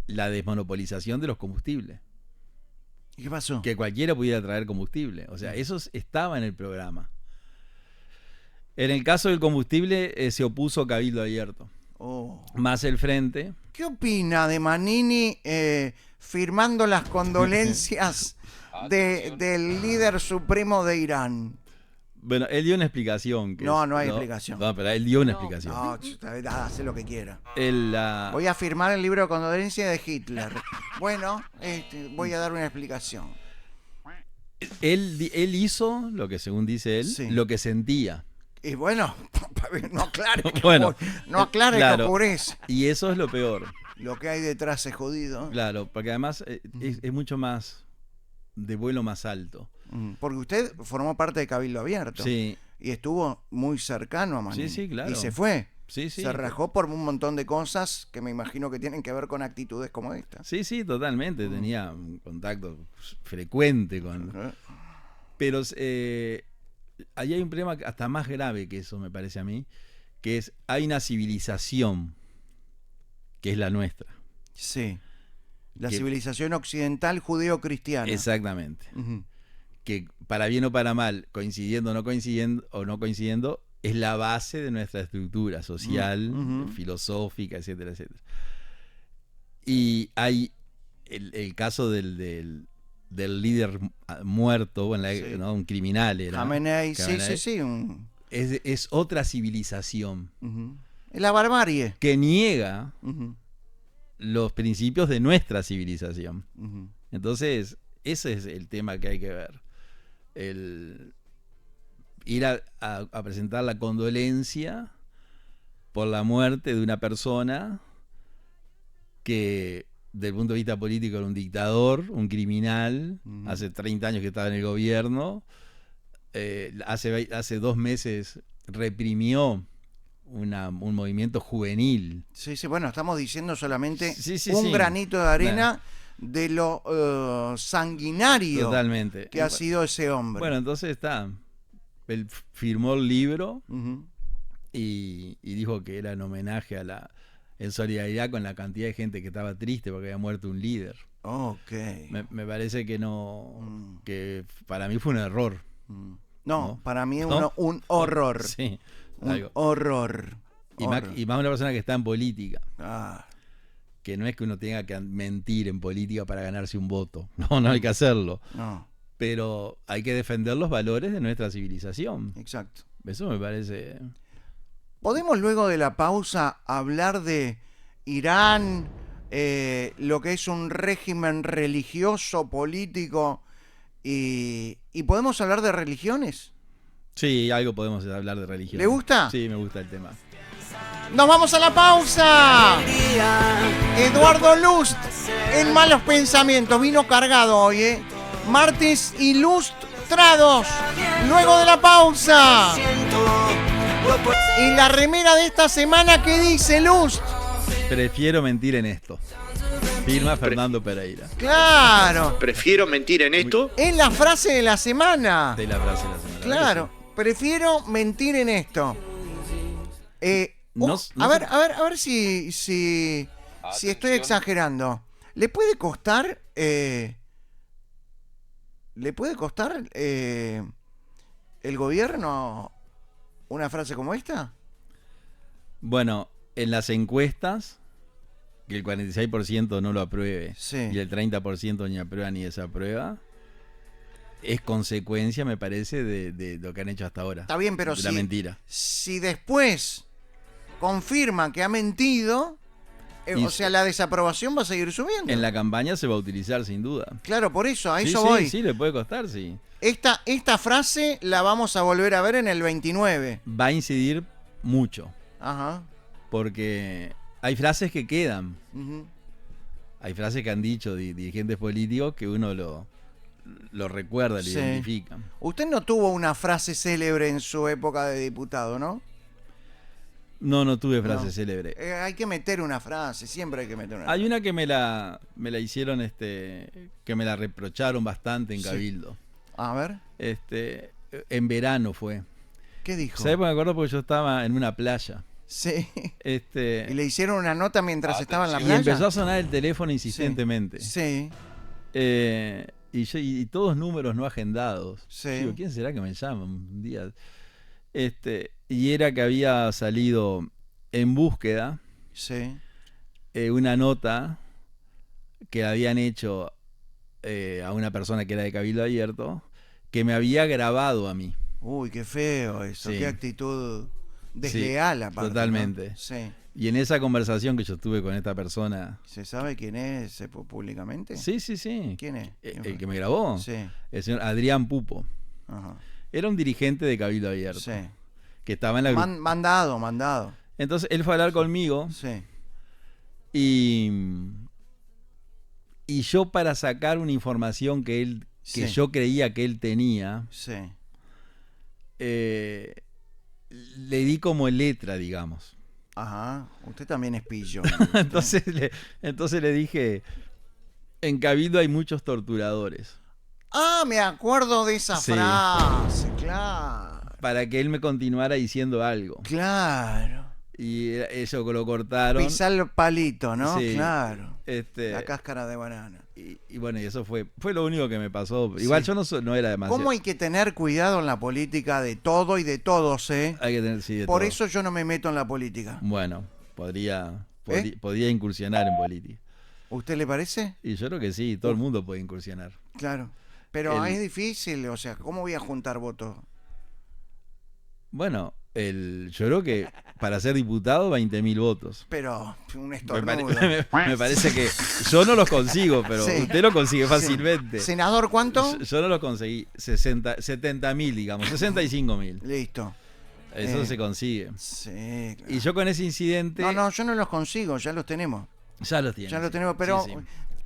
la desmonopolización de los combustibles. ¿Y qué pasó? Que cualquiera pudiera traer combustible. O sea, eso estaba en el programa. En el caso del combustible se opuso Cabildo Abierto. Oh. Más el Frente. ¿Qué opina de Manini firmando las condolencias del líder supremo de Irán? Bueno, él dio una explicación. No hay explicación. No, pero él dio una explicación. No, hace lo que quiera. Voy a firmar el libro de condolencias de Hitler. Bueno, voy a dar una explicación. Él hizo lo que, según dice él, Sí. lo que sentía. Y bueno, no aclare que, Bueno, no aclare claro. que oscurece. Y eso es lo peor. Lo que hay detrás es jodido. Claro, porque además es mucho más de vuelo más alto. Porque usted formó parte de Cabildo Abierto. Sí, Y estuvo muy cercano a Manini. Sí, claro. Y se fue. Sí, sí. Se rajó por un montón de cosas que me imagino que tienen que ver con actitudes como esta. Sí, sí, totalmente. Tenía un contacto frecuente con... Pero ahí hay un problema hasta más grave que eso, me parece a mí, que es, hay una civilización que es la nuestra. Sí. La Que- civilización occidental judeo-cristiana. Exactamente. Ujú. Que para bien o para mal, coincidiendo o no coincidiendo, es la base de nuestra estructura social, Ujú. filosófica, etcétera, etcétera. Y hay el caso del líder muerto, Sí. ¿no? Un criminal era. Jamenei, sí, Khamenei. sí, sí. Es otra civilización Ujú. Es la barbarie. que niega Ujú. los principios de nuestra civilización. Ujú. Entonces, ese es el tema que hay que ver. El ir a presentar la condolencia por la muerte de una persona que, desde el punto de vista político, era un dictador, un criminal, Ujú. hace 30 años que estaba en el gobierno, hace 2 meses reprimió un movimiento juvenil. Sí, sí, bueno, estamos diciendo solamente Sí, sí, un sí. granito de arena de lo sanguinario Totalmente. que ha sido ese hombre. Bueno, entonces está. Él firmó el libro Ujú. y dijo que era en homenaje en solidaridad con la cantidad de gente que estaba triste porque había muerto un líder. Ok. Me parece que no, Mm. que para mí fue un error. Mm. No, ¿No? para mí es ¿No? un horror. Sí, Un algo. horror. Y más una persona que está en política, Ah, que no es que uno tenga que mentir en política para ganarse un voto. No hay que hacerlo. no, Pero hay que defender los valores de nuestra civilización. exacto. Eso me parece... ¿Podemos luego de la pausa hablar de Irán, lo que es un régimen religioso, político, y podemos hablar de religiones? Sí, algo podemos hablar de religión. ¿Le gusta? Sí, me gusta el tema. ¡Nos vamos a la pausa! Eduardo Lust, en Malos Pensamientos, vino cargado hoy, ¿eh? Martes ilustrados. Luego de la pausa. Y la remera de esta semana, ¿qué dice Lust? Prefiero mentir en esto. Firma Fernando Pereira. Claro, Prefiero mentir en esto. es la frase de la semana. De la frase de la semana. Claro, prefiero mentir en esto. No- no a sé- ver si estoy exagerando. ¿Le puede costar el gobierno una frase como esta? Bueno, en las encuestas, que el 46% no lo apruebe Sí. y el 30% ni aprueba ni desaprueba, es consecuencia, me parece, de lo que han hecho hasta ahora. Está bien, pero de la mentira. si después confirman que ha mentido, Y o sea, la desaprobación va a seguir subiendo. En la campaña se va a utilizar sin duda. Claro, por eso, a Sí, eso sí, voy. sí, le puede costar, sí. Esta frase la vamos a volver a ver en el 29. Va a incidir mucho, Ajá. porque hay frases que quedan. Ujú. Hay frases que han dicho dirigentes políticos que uno lo recuerda, lo Sí. identifica. Usted no tuvo una frase célebre en su época de diputado, ¿no? No tuve frase No. célebre. Hay que meter una frase, siempre hay que meter una Hay una que me la hicieron, que me la reprocharon bastante en Sí. Cabildo. A ver, En verano fue. ¿qué dijo? ¿Sabes? Me acuerdo porque yo estaba en una playa. Sí. Este, ¿Y le hicieron una nota mientras estaba en la y playa? empezó a sonar el teléfono insistentemente. Sí, Y todos números no agendados. Sí. Digo, ¿quién será que me llama un día? Y era que había salido En Búsqueda sí. una nota que habían hecho a una persona que era de Cabildo Abierto, que me había grabado a mí. Uy, qué feo eso, Sí. qué actitud desleal aparte. totalmente. ¿no? Sí. Y en esa conversación que yo tuve con esta persona... ¿Se sabe quién es públicamente? Sí, sí, sí. ¿Quién es? El que me grabó. Sí. El señor Adrián Pupo. Ajá. Era un dirigente de Cabildo Abierto. Sí. Que estaba en la... Mandado. Entonces él fue a hablar conmigo Sí. y yo, para sacar una información que Sí. yo creía que él tenía, Sí. le di como letra, digamos. Ajá, usted también es pillo. entonces le dije, en Cabildo hay muchos torturadores. Ah, me acuerdo de esa Sí. frase, claro. Para que él me continuara diciendo algo. Claro. Y eso lo cortaron. Pisar el palito, ¿no? Sí. Claro. Este, La cáscara de banana. y bueno, y eso fue lo único que me pasó. Igual Sí. yo no era demasiado. ¿Cómo hay que tener cuidado en la política de todo y de todos, eh? Hay que tener, sí, de Por todo. eso yo no me meto en la política. Bueno, podría ¿Eh? incursionar en política. ¿Usted le parece? Y yo creo que sí, todo el mundo puede incursionar. Claro. Pero El- es difícil, o sea, ¿cómo voy a juntar votos? Bueno, yo creo que para ser diputado 20.000 votos. Pero un Me, estornudo. me parece que yo no los consigo, pero Sí. usted lo consigue Sí. fácilmente. ¿Senador cuánto? Yo no los conseguí. 70.000, digamos, 65.000. Listo. Eso se consigue. Sí, claro. Y yo con ese incidente No, yo no los consigo, ya los tenemos. ya los tiene. Ya los tenemos, pero Sí, sí.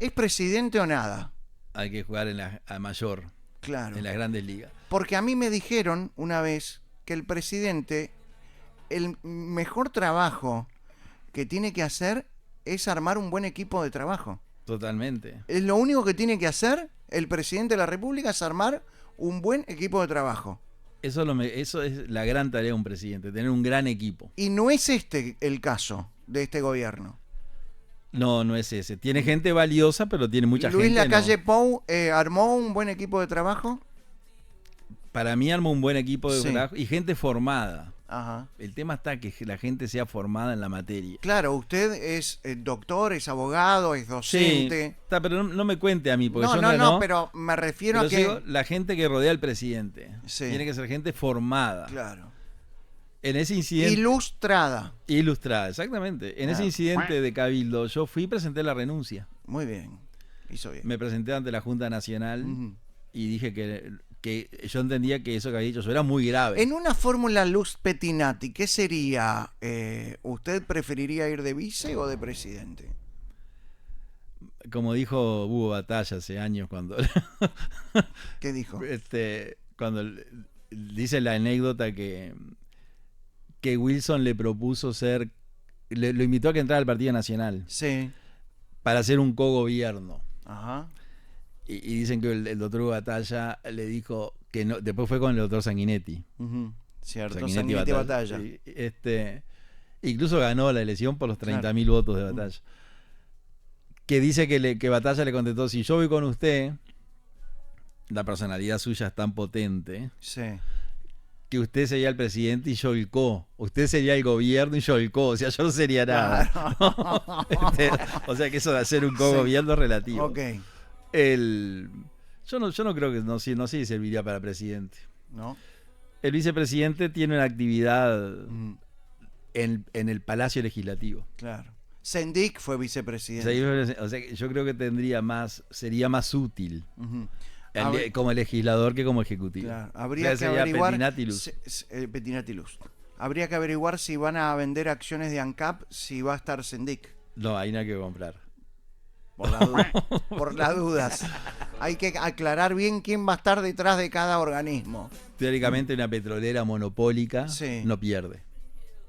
¿es presidente o nada? Hay que jugar a mayor, Claro. en las grandes ligas. Porque a mí me dijeron una vez que el presidente, el mejor trabajo que tiene que hacer es armar un buen equipo de trabajo. Totalmente. Es lo único que tiene que hacer el presidente de la República, es armar un buen equipo de trabajo. Eso es la gran tarea de un presidente, tener un gran equipo. Y no es este el caso de este gobierno. No, no es ese. Tiene gente valiosa, pero tiene mucha Luis gente. Lacalle No. Pou armó un buen equipo de trabajo. Para mí arma un buen equipo de Sí. trabajo y gente formada. Ajá. El tema está que la gente sea formada en la materia. Claro, usted es doctor, es abogado, es docente. Está, pero no me cuente a mí, porque yo No, pero me refiero pero a que... digo, la gente que rodea al presidente Sí. tiene que ser gente formada. Claro. En ese incidente Ilustrada. ilustrada, exactamente. En ese Claro. incidente de Cabildo, yo fui y presenté la renuncia. Muy bien. Hizo bien. Me presenté ante la Junta Nacional Ujú. y dije que yo entendía que eso que había dicho yo era muy grave. En una fórmula Luz Pettinati, ¿qué sería? ¿Usted preferiría ir de vice o de presidente? Como dijo Hugo Batalla hace años cuando ¿Qué dijo? cuando dice la anécdota que Wilson le propuso lo invitó a que entrara al Partido Nacional Sí. para hacer un cogobierno. Ajá. Y dicen que el doctor Hugo Batalla le dijo que no, después fue con el doctor Sanguinetti. Ujú. Cierto. Sanguinetti Sanguinetti Batalla. Y, incluso ganó la elección por los 30.000 votos de Batalla. Que dice que Batalla le contestó, si yo voy con usted, la personalidad suya es tan potente Sí. que usted sería el presidente y yo el co. Usted sería el gobierno y yo el co. O sea, yo no sería nada. O sea que eso de hacer un co-gobierno es relativo. Ok. Yo no creo que no sé si serviría para presidente. ¿No? El vicepresidente tiene una actividad Mm, en el Palacio Legislativo. claro. Sendik fue vicepresidente. O sea, yo creo que sería más útil Ujú. como legislador que como ejecutivo. Claro. O Habría sea, que sería averiguar. Pettinati Luz. Pettinati Luz. Habría que averiguar si van a vender acciones de ANCAP, si va a estar Sendik. No, ahí no hay que comprar. Por la duda, por las dudas. Hay que aclarar bien quién va a estar detrás de cada organismo. Teóricamente una petrolera monopólica Sí. no pierde.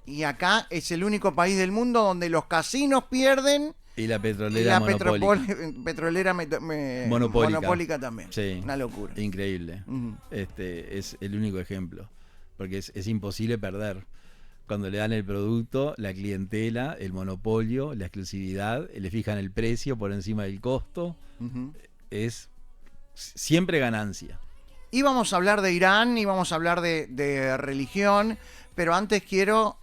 Y acá es el único país del mundo donde los casinos pierden Y la y petrolera la monopólica. petrolera Monopólica. monopólica también. Sí. Una locura. Increíble. Ujú. Es el único ejemplo. Porque es imposible perder. Cuando le dan el producto, la clientela, el monopolio, la exclusividad, le fijan el precio por encima del costo, Ujú. es siempre ganancia. Íbamos a hablar de Irán, íbamos a hablar de religión, pero antes quiero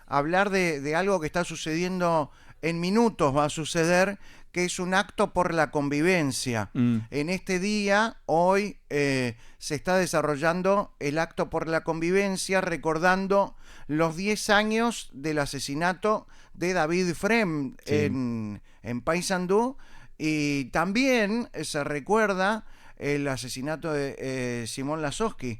hablar de algo que está sucediendo en minutos, va a suceder, que es un acto por la convivencia. En este día, hoy, se está desarrollando el acto por la convivencia, recordando los 10 años del asesinato de David Frem Sí. en Paysandú, y también se recuerda el asesinato de Simón Lasowski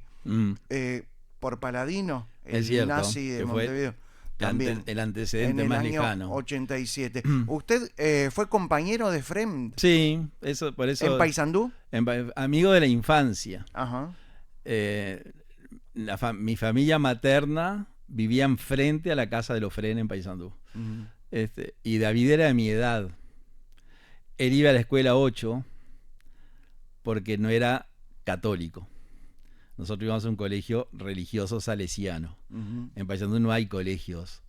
por Paladino, el Es cierto, nazi de que fue Montevideo. También. el En antecedente el más año lejano. 87. ¿Usted fue compañero de Frem Sí, por eso. en Paysandú? Amigo de la infancia. Ajá. Mi familia materna vivían frente a la casa de los Fren en Paysandú. Ujú. Y David era de mi edad. Él iba a la escuela 8 porque no era católico. Nosotros íbamos a un colegio religioso salesiano. Ujú. En Paysandú no hay colegios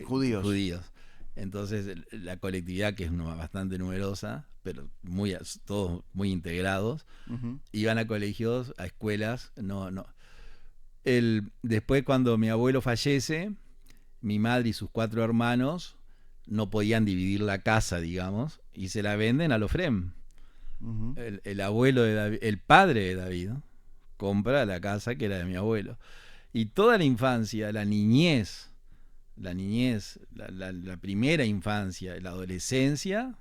Judíos. Entonces la colectividad, que es bastante numerosa, pero todos muy integrados, Ujú. iban a colegios, a escuelas. No. Después, cuando mi abuelo fallece, mi madre y sus 4 hermanos no podían dividir la casa, digamos, y se la venden a los Frem. Ujú. El abuelo de David, el padre de David, compra la casa que era de mi abuelo. Y toda la infancia, la niñez, la primera infancia, la adolescencia,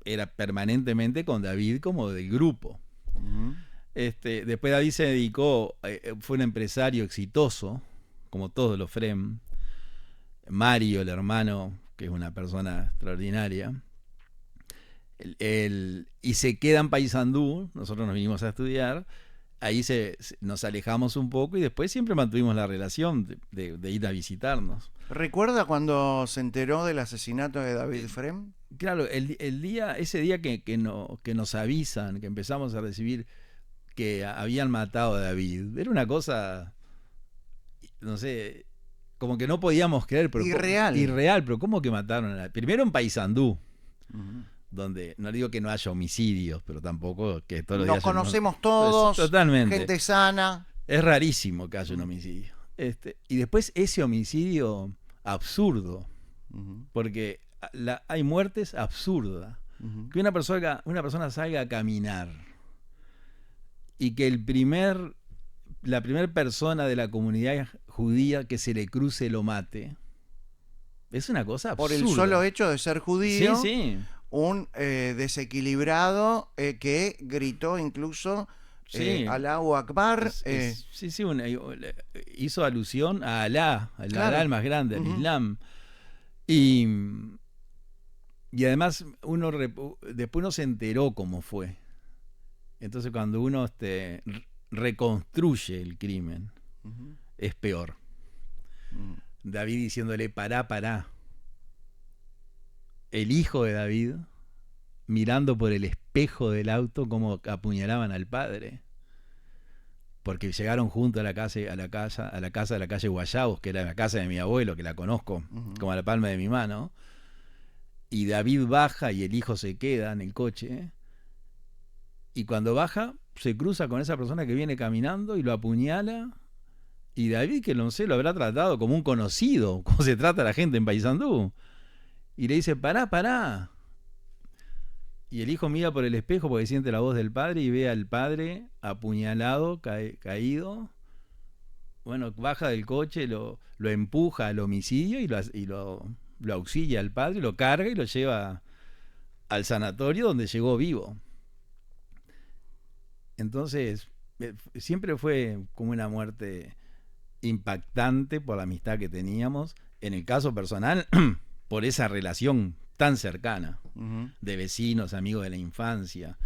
era permanentemente con David como del grupo. Ujú. Después David se dedicó, fue un empresario exitoso, como todos los Frem. Mario, el hermano, que es una persona extraordinaria. Y se queda en Paysandú, nosotros nos vinimos a estudiar, ahí nos alejamos un poco y después siempre mantuvimos la relación de ir a visitarnos. ¿Recuerda cuando se enteró del asesinato de David Frem? Claro, ese día que nos avisan, que empezamos a recibir que habían matado a David, era una cosa, no sé, como que no podíamos creer, pero irreal, pero ¿cómo que mataron a primero en Paysandú? Ujú. Donde no digo que no haya homicidios, pero tampoco que todos los Nos días conocemos todos, totalmente. gente sana. Es rarísimo que haya un homicidio. Y después ese homicidio absurdo, Ujú. porque hay muertes absurdas. Ujú. Que una persona salga a caminar y que la primera persona de la comunidad judía que se le cruce lo mate. Es una cosa absurda. Por el solo hecho de ser judío, Sí. un desequilibrado que gritó incluso Sí. Allahu Akbar. Hizo alusión a Alá, Claro. Alá el más grande, al Ujú. Islam. Y además después uno se enteró cómo fue. Entonces cuando uno reconstruye el crimen, Ujú. es peor. Ujú. David diciéndole, pará. El hijo de David mirando por el espejo del auto cómo apuñalaban al padre. Porque llegaron juntos a la casa de la calle Guayabos, que era la casa de mi abuelo, que la conozco Ujú. como a la palma de mi mano. Y David baja y el hijo se queda en el coche. Y cuando baja, se cruza con esa persona que viene caminando y lo apuñala. Y David, que no sé, lo habrá tratado como un conocido, como se trata a la gente en Paysandú. Y le dice, pará. Y el hijo mira por el espejo porque siente la voz del padre y ve al padre apuñalado, caído. Bueno, baja del coche, lo empuja al homicidio y lo auxilia al padre, lo carga y lo lleva al sanatorio donde llegó vivo. Entonces, siempre fue como una muerte impactante por la amistad que teníamos. En el caso personal, por esa relación tan cercana, Ujú. de vecinos, amigos de la infancia.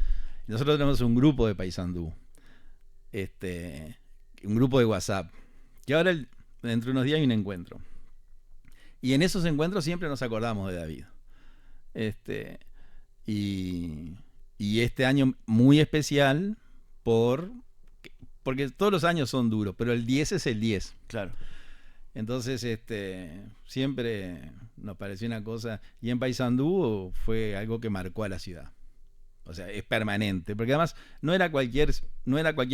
Nosotros tenemos un grupo de Paysandú, un grupo de WhatsApp, que ahora dentro de unos días hay un encuentro. Y en esos encuentros siempre nos acordamos de David. Y este año muy especial porque todos los años son duros, pero el 10 es el 10. Claro. Entonces, siempre nos pareció una cosa, y en Paysandú fue algo que marcó a la ciudad. O sea, es permanente, porque además no era cualquier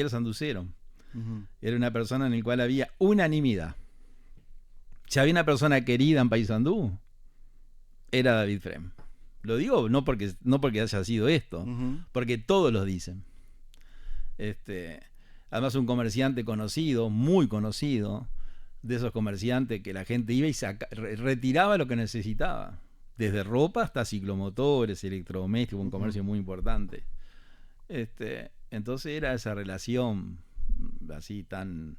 sanducero. Ujú. Era una persona en la cual había unanimidad. Si había una persona querida en Paysandú, era David Frem. Lo digo no porque haya sido esto, Ujú. porque todos lo dicen. Además un comerciante conocido, muy conocido, de esos comerciantes que la gente iba y retiraba lo que necesitaba, desde ropa hasta ciclomotores, electrodomésticos, un comercio muy importante. Entonces era esa relación así tan...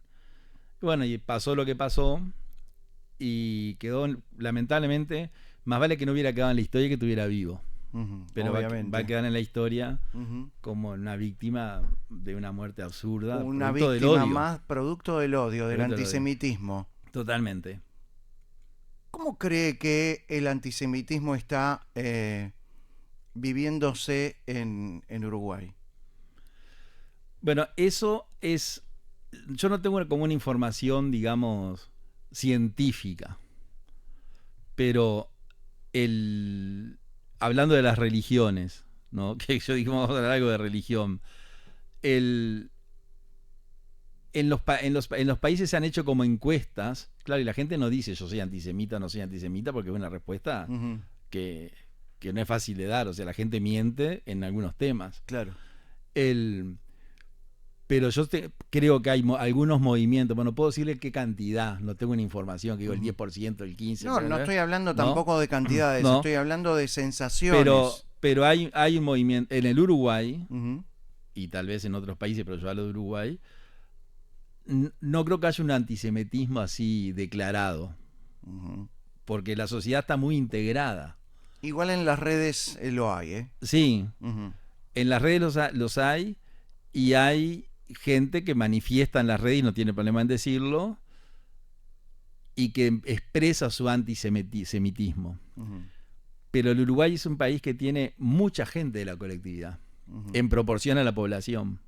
Bueno, y pasó lo que pasó y quedó, lamentablemente, más vale que no hubiera quedado en la historia que estuviera vivo. Ujú. Pero va a quedar en la historia Ujú. como una víctima de una muerte absurda. Una producto del víctima odio. más producto del odio, del Producto del antisemitismo. Totalmente. ¿Cómo cree que el antisemitismo está viviéndose en Uruguay? Bueno, eso es... Yo no tengo como una información, digamos, científica, pero hablando de las religiones, ¿no? Que yo dije, vamos a hablar algo de religión. En los países se han hecho como encuestas, claro, y la gente no dice yo soy antisemita o no soy antisemita, porque es una respuesta Ujú, que no es fácil de dar, o sea, la gente miente en algunos temas. claro. Pero yo creo que hay algunos movimientos, bueno, puedo decirle qué cantidad, no tengo una información, que digo el 10%, el 15%. No estoy hablando ¿no? tampoco de cantidades, No. estoy hablando de sensaciones. Pero hay un movimiento, en el Uruguay, Ujú, y tal vez en otros países, pero yo hablo de Uruguay, no creo que haya un antisemitismo así declarado, ujú. porque la sociedad está muy integrada. Igual en las redes lo hay, ¿eh? Sí, Ujú, en las redes los hay, y hay gente que manifiesta en las redes y no tiene problema en decirlo, y que expresa su antisemitismo. ujú, Pero el Uruguay es un país que tiene mucha gente de la colectividad, ujú. en proporción a la población.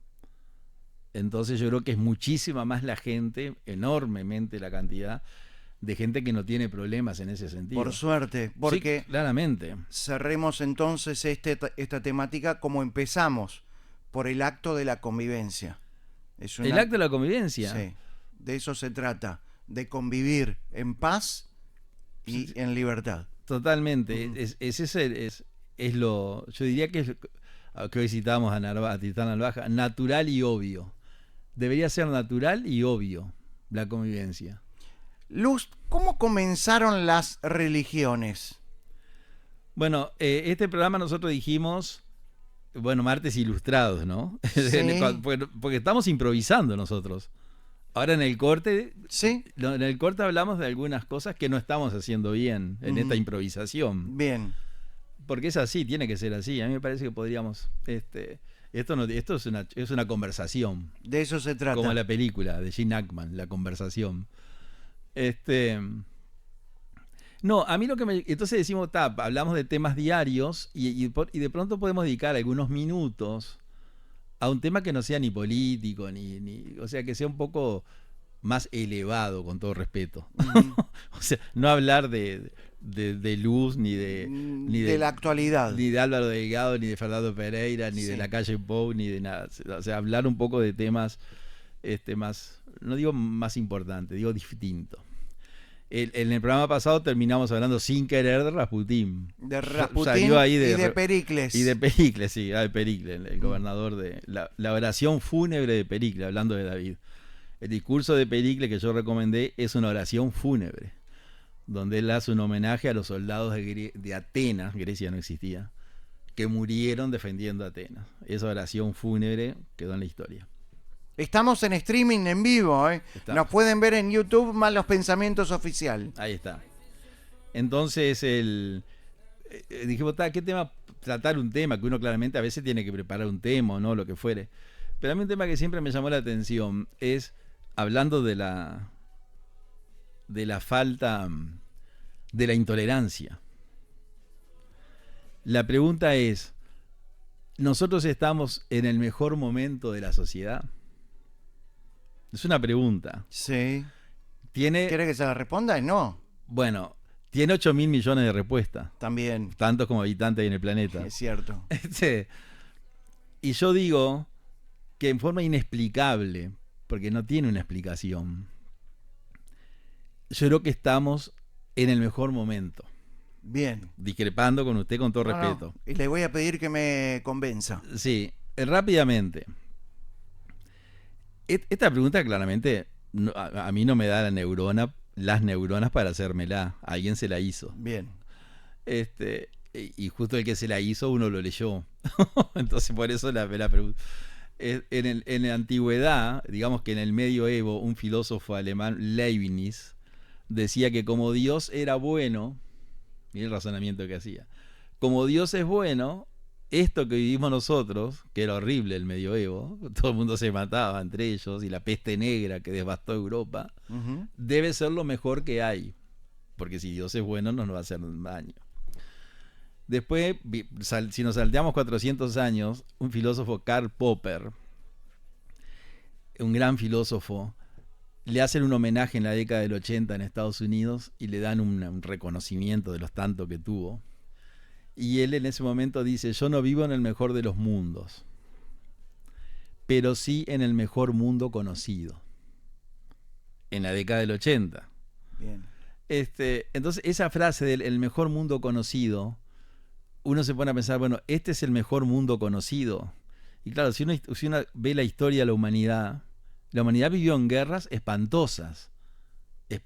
Entonces yo creo que es muchísima más la gente, enormemente la cantidad de gente que no tiene problemas en ese sentido. Por suerte, porque Sí, claramente. cerremos entonces esta temática como empezamos, por el acto de la convivencia. Es El acto de la convivencia. Sí, de eso se trata, de convivir en paz y en libertad. Totalmente. Ujú. Es lo. Yo diría que es, que hoy citamos a Titán Narvaja, natural y obvio. Debería ser natural y obvio la convivencia. Luz, ¿cómo comenzaron las religiones? Bueno, este programa nosotros dijimos, bueno, martes ilustrados, ¿no? Sí. Porque estamos improvisando nosotros. Ahora en el corte ¿Sí? En el corte hablamos de algunas cosas que no estamos haciendo bien en esta improvisación. Bien. Porque es así, tiene que ser así. A mí me parece que podríamos... esto es una conversación. De eso se trata. Como la película de Gene Hackman, La conversación. No, a mí lo que me... Entonces decimos, hablamos de temas diarios y de pronto podemos dedicar algunos minutos a un tema que no sea ni político, o sea, que sea un poco más elevado, con todo respeto. O sea, no hablar de Luz, ni de la actualidad. ni de Álvaro Delgado, ni de Fernando Pereira, ni de la calle Pou, ni de nada. O sea, hablar un poco de temas más, no digo más importantes, digo distintos. En el programa pasado terminamos hablando sin querer de Rasputín. De Rasputín Salió ahí y de Pericles. Y de Pericles, sí, de Pericles, el gobernador de la oración fúnebre de Pericles, hablando de David. El discurso de Pericles que yo recomendé es una oración fúnebre, donde él hace un homenaje a los soldados de Atenas, Grecia no existía, que murieron defendiendo a Atenas. Esa oración fúnebre quedó en la historia. Estamos en streaming en vivo, ¿eh? Estamos. Nos pueden ver en YouTube, Malos Pensamientos Oficial. Ahí está. Entonces, dijimos, ¿qué tema? Tratar un tema, que uno claramente a veces tiene que preparar un tema, ¿no? Lo que fuere. Pero a mí un tema que siempre me llamó la atención es, hablando de la falta de la intolerancia. La pregunta es, ¿nosotros estamos en el mejor momento de la sociedad? Es una pregunta. Sí. ¿Tiene? ¿Quiere que se la responda? No. Bueno, tiene 8.000 millones de respuestas. También. Tantos como habitantes en el planeta. Es cierto. Y yo digo que en forma inexplicable, porque no tiene una explicación, yo creo que estamos en el mejor momento. Bien. Discrepando con usted con todo respeto. No. Y le voy a pedir que me convenza. Sí, rápidamente. Esta pregunta claramente a mí no me da las neuronas para hacérmela. Alguien se la hizo. Bien. Y justo el que se la hizo uno lo leyó. Entonces por eso me la pregunto. En la antigüedad, digamos que en el medioevo, un filósofo alemán, Leibniz, decía que como Dios era bueno, mire el razonamiento que hacía, como Dios es bueno, esto que vivimos nosotros, que era horrible el medioevo, todo el mundo se mataba entre ellos, y la peste negra que devastó Europa, debe ser lo mejor que hay, porque si Dios es bueno no nos va a hacer daño. Después, si nos salteamos 400 años, un filósofo, Karl Popper, un gran filósofo, le hacen un homenaje en la década del 80 en Estados Unidos y le dan un reconocimiento de los tantos que tuvo. Y él en ese momento dice: yo no vivo en el mejor de los mundos, pero sí en el mejor mundo conocido. En la década del 80. Bien. Entonces, esa frase del el mejor mundo conocido, uno se pone a pensar, bueno, este es el mejor mundo conocido. Y claro, si uno ve la historia de la humanidad vivió en guerras espantosas, de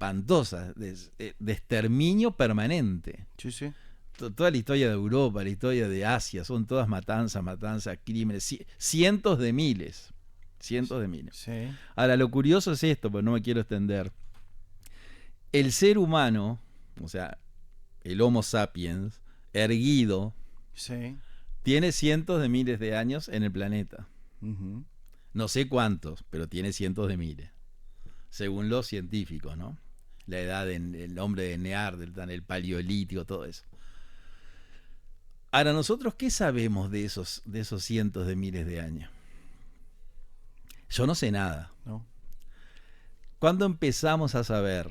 exterminio permanente. Sí, sí. Toda la historia de Europa, la historia de Asia, son todas matanzas, crímenes, cientos de miles. Sí. Ahora, lo curioso es esto, porque no me quiero extender. El ser humano, o sea, el Homo sapiens, erguido, sí, tiene cientos de miles de años en el planeta. Uh-huh. No sé cuántos, pero tiene cientos de miles, según los científicos, ¿no? La edad del hombre de Neandertal, el paleolítico, todo eso. Ahora, nosotros, ¿qué sabemos de esos cientos de miles de años? Yo no sé nada. No. ¿Cuándo empezamos a saber?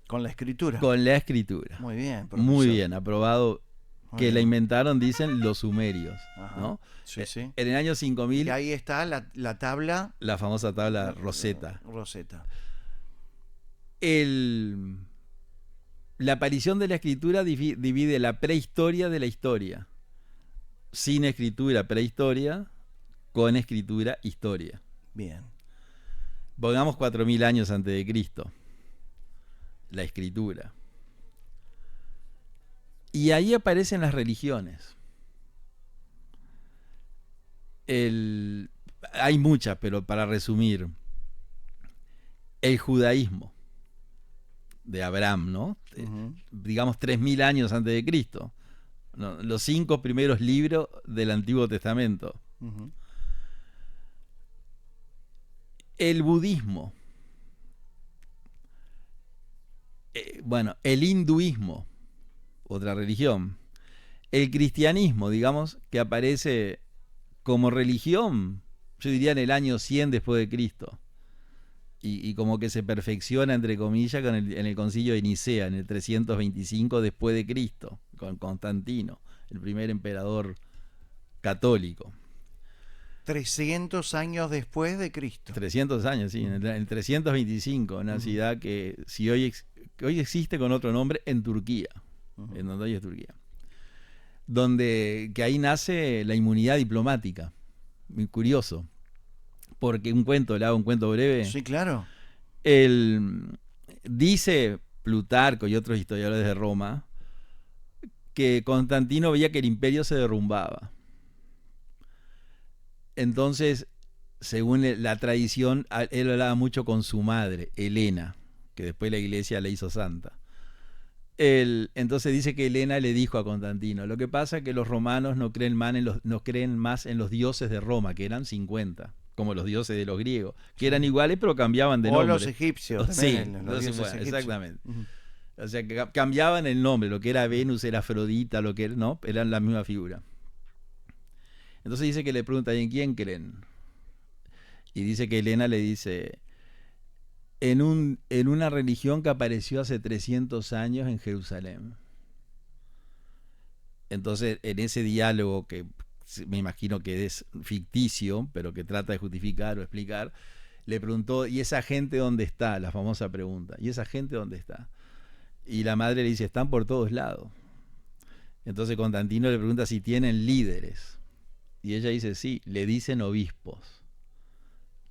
Con la escritura. Con la escritura. Muy bien, profesor. Muy bien, aprobado. Muy que bien. la inventaron, dicen, los sumerios. Ajá. ¿No? Sí, sí. En el año 5000, Y ahí está la tabla. la famosa tabla Rosetta. Rosetta. La aparición de la escritura divide la prehistoria de la historia. Sin escritura, prehistoria; con escritura, historia. Bien. Pongamos 4000 años antes de Cristo. La escritura. Y ahí aparecen las religiones. Hay muchas, pero para resumir, el judaísmo de Abraham, ¿no? Uh-huh. Digamos 3000 años antes de Cristo. ¿No? Los 5 primeros libros del Antiguo Testamento. Uh-huh. El budismo. Bueno, el hinduismo, otra religión. El cristianismo, digamos, que aparece como religión, yo diría en el año 100 después de Cristo. Y como que se perfecciona, entre comillas, en el concilio de Nicea, en el 325 después de Cristo, con Constantino, el primer emperador católico. 300 años después de Cristo. 300 años, sí, en el 325, una ciudad que si hoy existe con otro nombre, en Turquía, en donde hoy es Turquía. Que ahí nace la inmunidad diplomática. Muy curioso. Porque le hago un cuento breve. Sí, claro. Dice Plutarco y otros historiadores de Roma que Constantino veía que el imperio se derrumbaba. Entonces, según la tradición, él hablaba mucho con su madre, Helena, que después la iglesia la hizo santa. Entonces dice que Helena le dijo a Constantino: lo que pasa es que los romanos no creen más en los dioses de Roma, que eran 50, como los dioses de los griegos, que eran iguales pero cambiaban de nombre. O los egipcios. Sí, los dioses egipcios. exactamente. Uh-huh. O sea, que cambiaban el nombre, lo que era Venus era Afrodita, lo que era, no, eran la misma figura. Entonces dice que le pregunta: ¿y en quién creen? Y dice que Helena le dice: en una religión que apareció hace 300 años en Jerusalén. Entonces, en ese diálogo, que me imagino que es ficticio, pero que trata de justificar o explicar, le preguntó: ¿y esa gente dónde está? La famosa pregunta: ¿y esa gente dónde está? Y la madre le dice: están por todos lados. Entonces Constantino le pregunta si tienen líderes. Y ella dice: sí, le dicen obispos,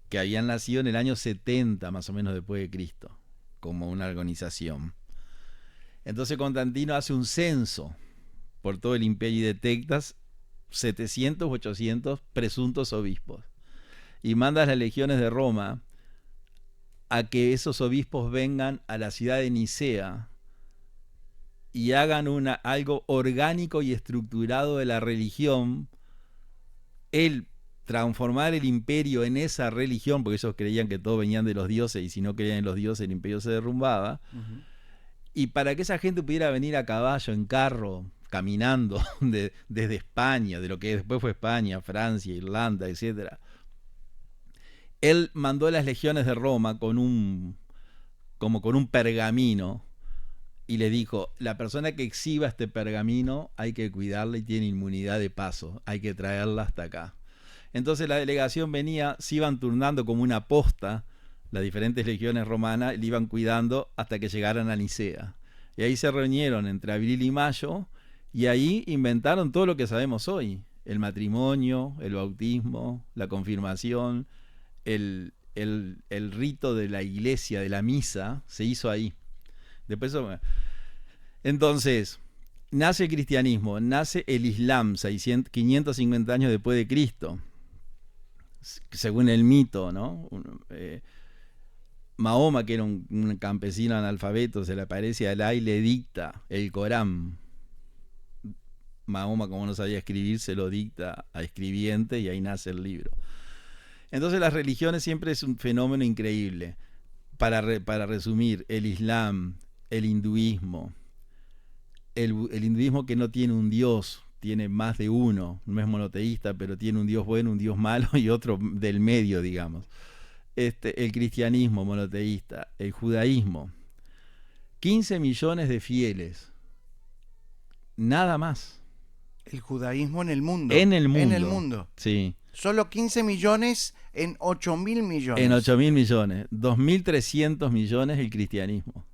que habían nacido en el año 70 más o menos después de Cristo, como una organización. Entonces Constantino hace un censo por todo el imperio y detecta 700 u 800 presuntos obispos, y manda a las legiones de Roma a que esos obispos vengan a la ciudad de Nicea y hagan algo orgánico y estructurado de la religión, el transformar el imperio en esa religión, porque ellos creían que todos venían de los dioses y si no creían en los dioses el imperio se derrumbaba, y para que esa gente pudiera venir a caballo, en carro, caminando desde España, de lo que después fue España, Francia, Irlanda, etcétera. Él mandó a las legiones de Roma como con un pergamino y le dijo, la persona que exhiba este pergamino hay que cuidarla y tiene inmunidad de paso, hay que traerla hasta acá. Entonces la delegación venía, se iban turnando como una posta, las diferentes legiones romanas, le iban cuidando hasta que llegaran a Nicea. Y ahí se reunieron entre abril y mayo, y ahí inventaron todo lo que sabemos hoy. El matrimonio, el bautismo, la confirmación, el rito de la iglesia, de la misa, se hizo ahí. Después, entonces, nace el cristianismo, nace el Islam, 550 años después de Cristo, según el mito, ¿no? Mahoma, que era un campesino analfabeto, se le aparece a Alá y le dicta el Corán. Mahoma, como no sabía escribir, se lo dicta a escribientes y ahí nace el libro. Entonces las religiones siempre es un fenómeno increíble. Para resumir, el Islam, el hinduismo, el hinduismo que no tiene un dios, tiene más de uno, no es monoteísta, pero tiene un dios bueno, un dios malo y otro del medio, digamos. El cristianismo monoteísta, el judaísmo, 15 millones de fieles, nada más. El judaísmo en el mundo. En el mundo. En el mundo. Sí. Solo 15 millones en 8.000 millones. En 8.000 millones. 2.300 millones el cristianismo.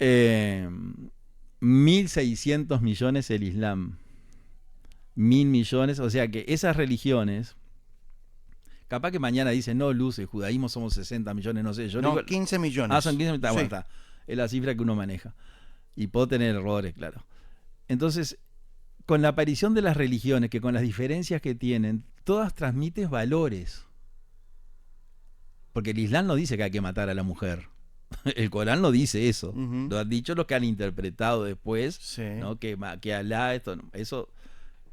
1.600 millones el Islam. 1.000 millones. O sea que esas religiones, capaz que mañana dicen, no, Luz, el judaísmo somos 60 millones, no sé. Yo no, digo, 15 millones. son 15 millones. Sí. Bueno, está. Es la cifra que uno maneja. Y puedo tener errores, claro. Entonces, con la aparición de las religiones, que con las diferencias que tienen, todas transmiten valores. Porque el Islam no dice que hay que matar a la mujer. El Corán no dice eso. Lo han dicho los que han interpretado después, Sí. ¿no? Que Alá, eso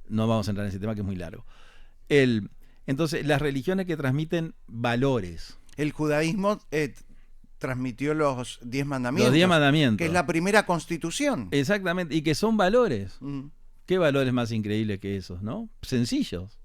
no vamos a entrar en ese tema que es muy largo. Entonces, las religiones que transmiten valores. El judaísmo transmitió los 10 mandamientos. Los 10 mandamientos. Que es la primera constitución. Exactamente, y que son valores. ¿Qué valores más increíbles que esos, no? Sencillos.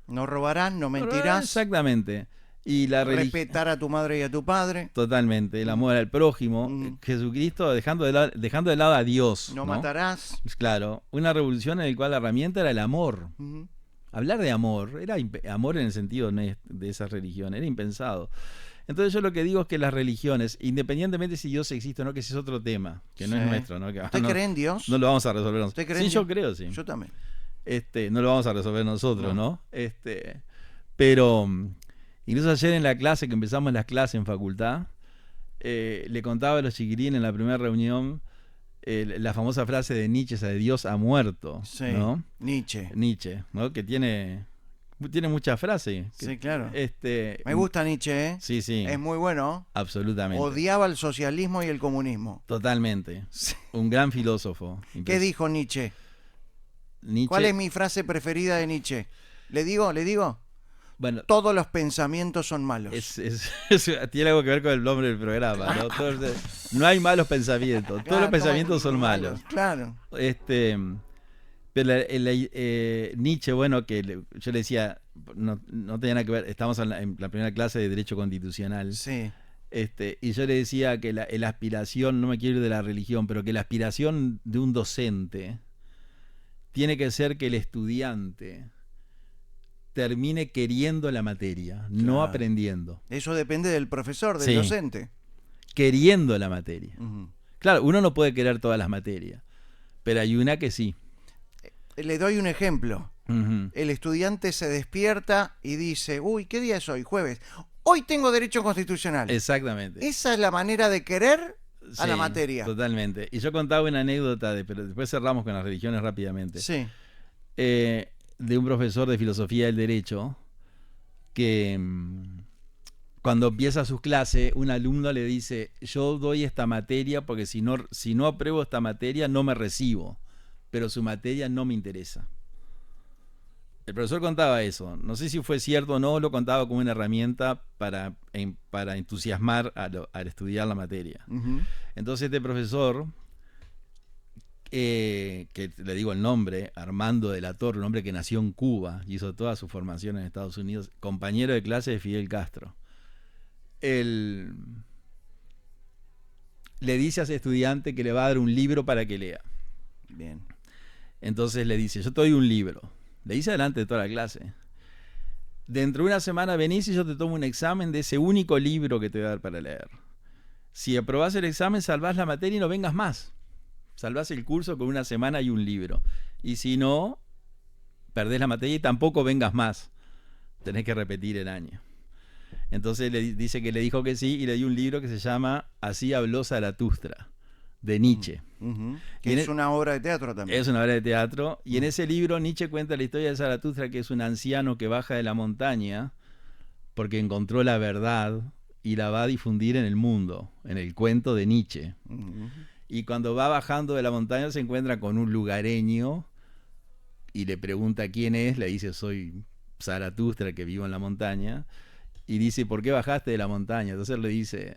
No robarás, no mentirás. Exactamente. Y respetar a tu madre y a tu padre. Totalmente. El amor al prójimo. Jesucristo dejando de lado a Dios. No matarás. Claro. Una revolución en la cual la herramienta era el amor. Hablar de amor, era amor en el sentido de esa religión, era impensado. Entonces yo lo que digo es que las religiones, independientemente si Dios existe o no, que ese es otro tema, que no es nuestro, ¿no? Que, ¿Usted cree en Dios? No lo vamos a resolver nosotros. ¿Usted cree en Dios? Yo creo, sí. Yo también. No lo vamos a resolver nosotros, ¿no? Pero incluso ayer en la clase, que empezamos las clases en facultad, le contaba a los chiquilines en la primera reunión la famosa frase de Nietzsche, esa de Dios ha muerto, sí, ¿no? Nietzsche, ¿no? Que tiene muchas frases. Sí, claro. Me gusta Nietzsche, ¿eh? Sí, sí. Es muy bueno. Absolutamente. Odiaba el socialismo y el comunismo. Totalmente. Sí. Un gran filósofo. ¿Qué dijo Nietzsche? ¿Cuál es mi frase preferida de Nietzsche? ¿Le digo? Bueno, todos los pensamientos son malos. Tiene algo que ver con el nombre del programa, ¿no? No hay malos pensamientos. Todos los pensamientos son malos. Claro. Pero Nietzsche, bueno, que yo le decía, no tenía nada que ver, estamos en la primera clase de Derecho Constitucional. Sí. Y yo le decía que la aspiración, no me quiero ir de la religión, pero que la aspiración de un docente tiene que ser que el estudiante termine queriendo la materia, no aprendiendo. Eso depende del profesor, del docente. Queriendo la materia. Claro, uno no puede querer todas las materias, pero hay una que sí. Le doy un ejemplo. El estudiante se despierta y dice, uy, ¿qué día es hoy? Jueves. Hoy tengo derecho constitucional. Exactamente. Esa es la manera de querer a la materia. Totalmente. Y yo contaba una anécdota, pero después cerramos con las religiones rápidamente. Sí. De un profesor de filosofía del derecho que cuando empieza sus clases, un alumno le dice, yo doy esta materia porque si no apruebo esta materia no me recibo, pero su materia no me interesa. El profesor contaba eso, no sé si fue cierto o no, lo contaba como una herramienta para entusiasmar al estudiar la materia. Ujú. Entonces este profesor, que le digo el nombre, Armando de la Torre, un hombre que nació en Cuba, hizo toda su formación en Estados Unidos, compañero de clase de Fidel Castro. Él le dice a ese estudiante que le va a dar un libro para que lea. Bien. Entonces le dice, yo te doy un libro. Le dice delante de toda la clase. Dentro de una semana venís y yo te tomo un examen de ese único libro que te voy a dar para leer. Si aprobás el examen, salvás la materia y no vengas más. Salvás el curso con una semana y un libro. Y si no, perdés la materia y tampoco vengas más. Tenés que repetir el año. Entonces le dice que le dijo que sí y le dio un libro que se llama Así habló Zaratustra, de Nietzsche. Ujú. Que es una obra de teatro también. Es una obra de teatro. Y en ese libro Nietzsche cuenta la historia de Zaratustra, que es un anciano que baja de la montaña porque encontró la verdad y la va a difundir en el mundo, en el cuento de Nietzsche. Ujú. Y cuando va bajando de la montaña se encuentra con un lugareño y le pregunta quién es, le dice soy Zaratustra que vivo en la montaña, y dice ¿por qué bajaste de la montaña? Entonces le dice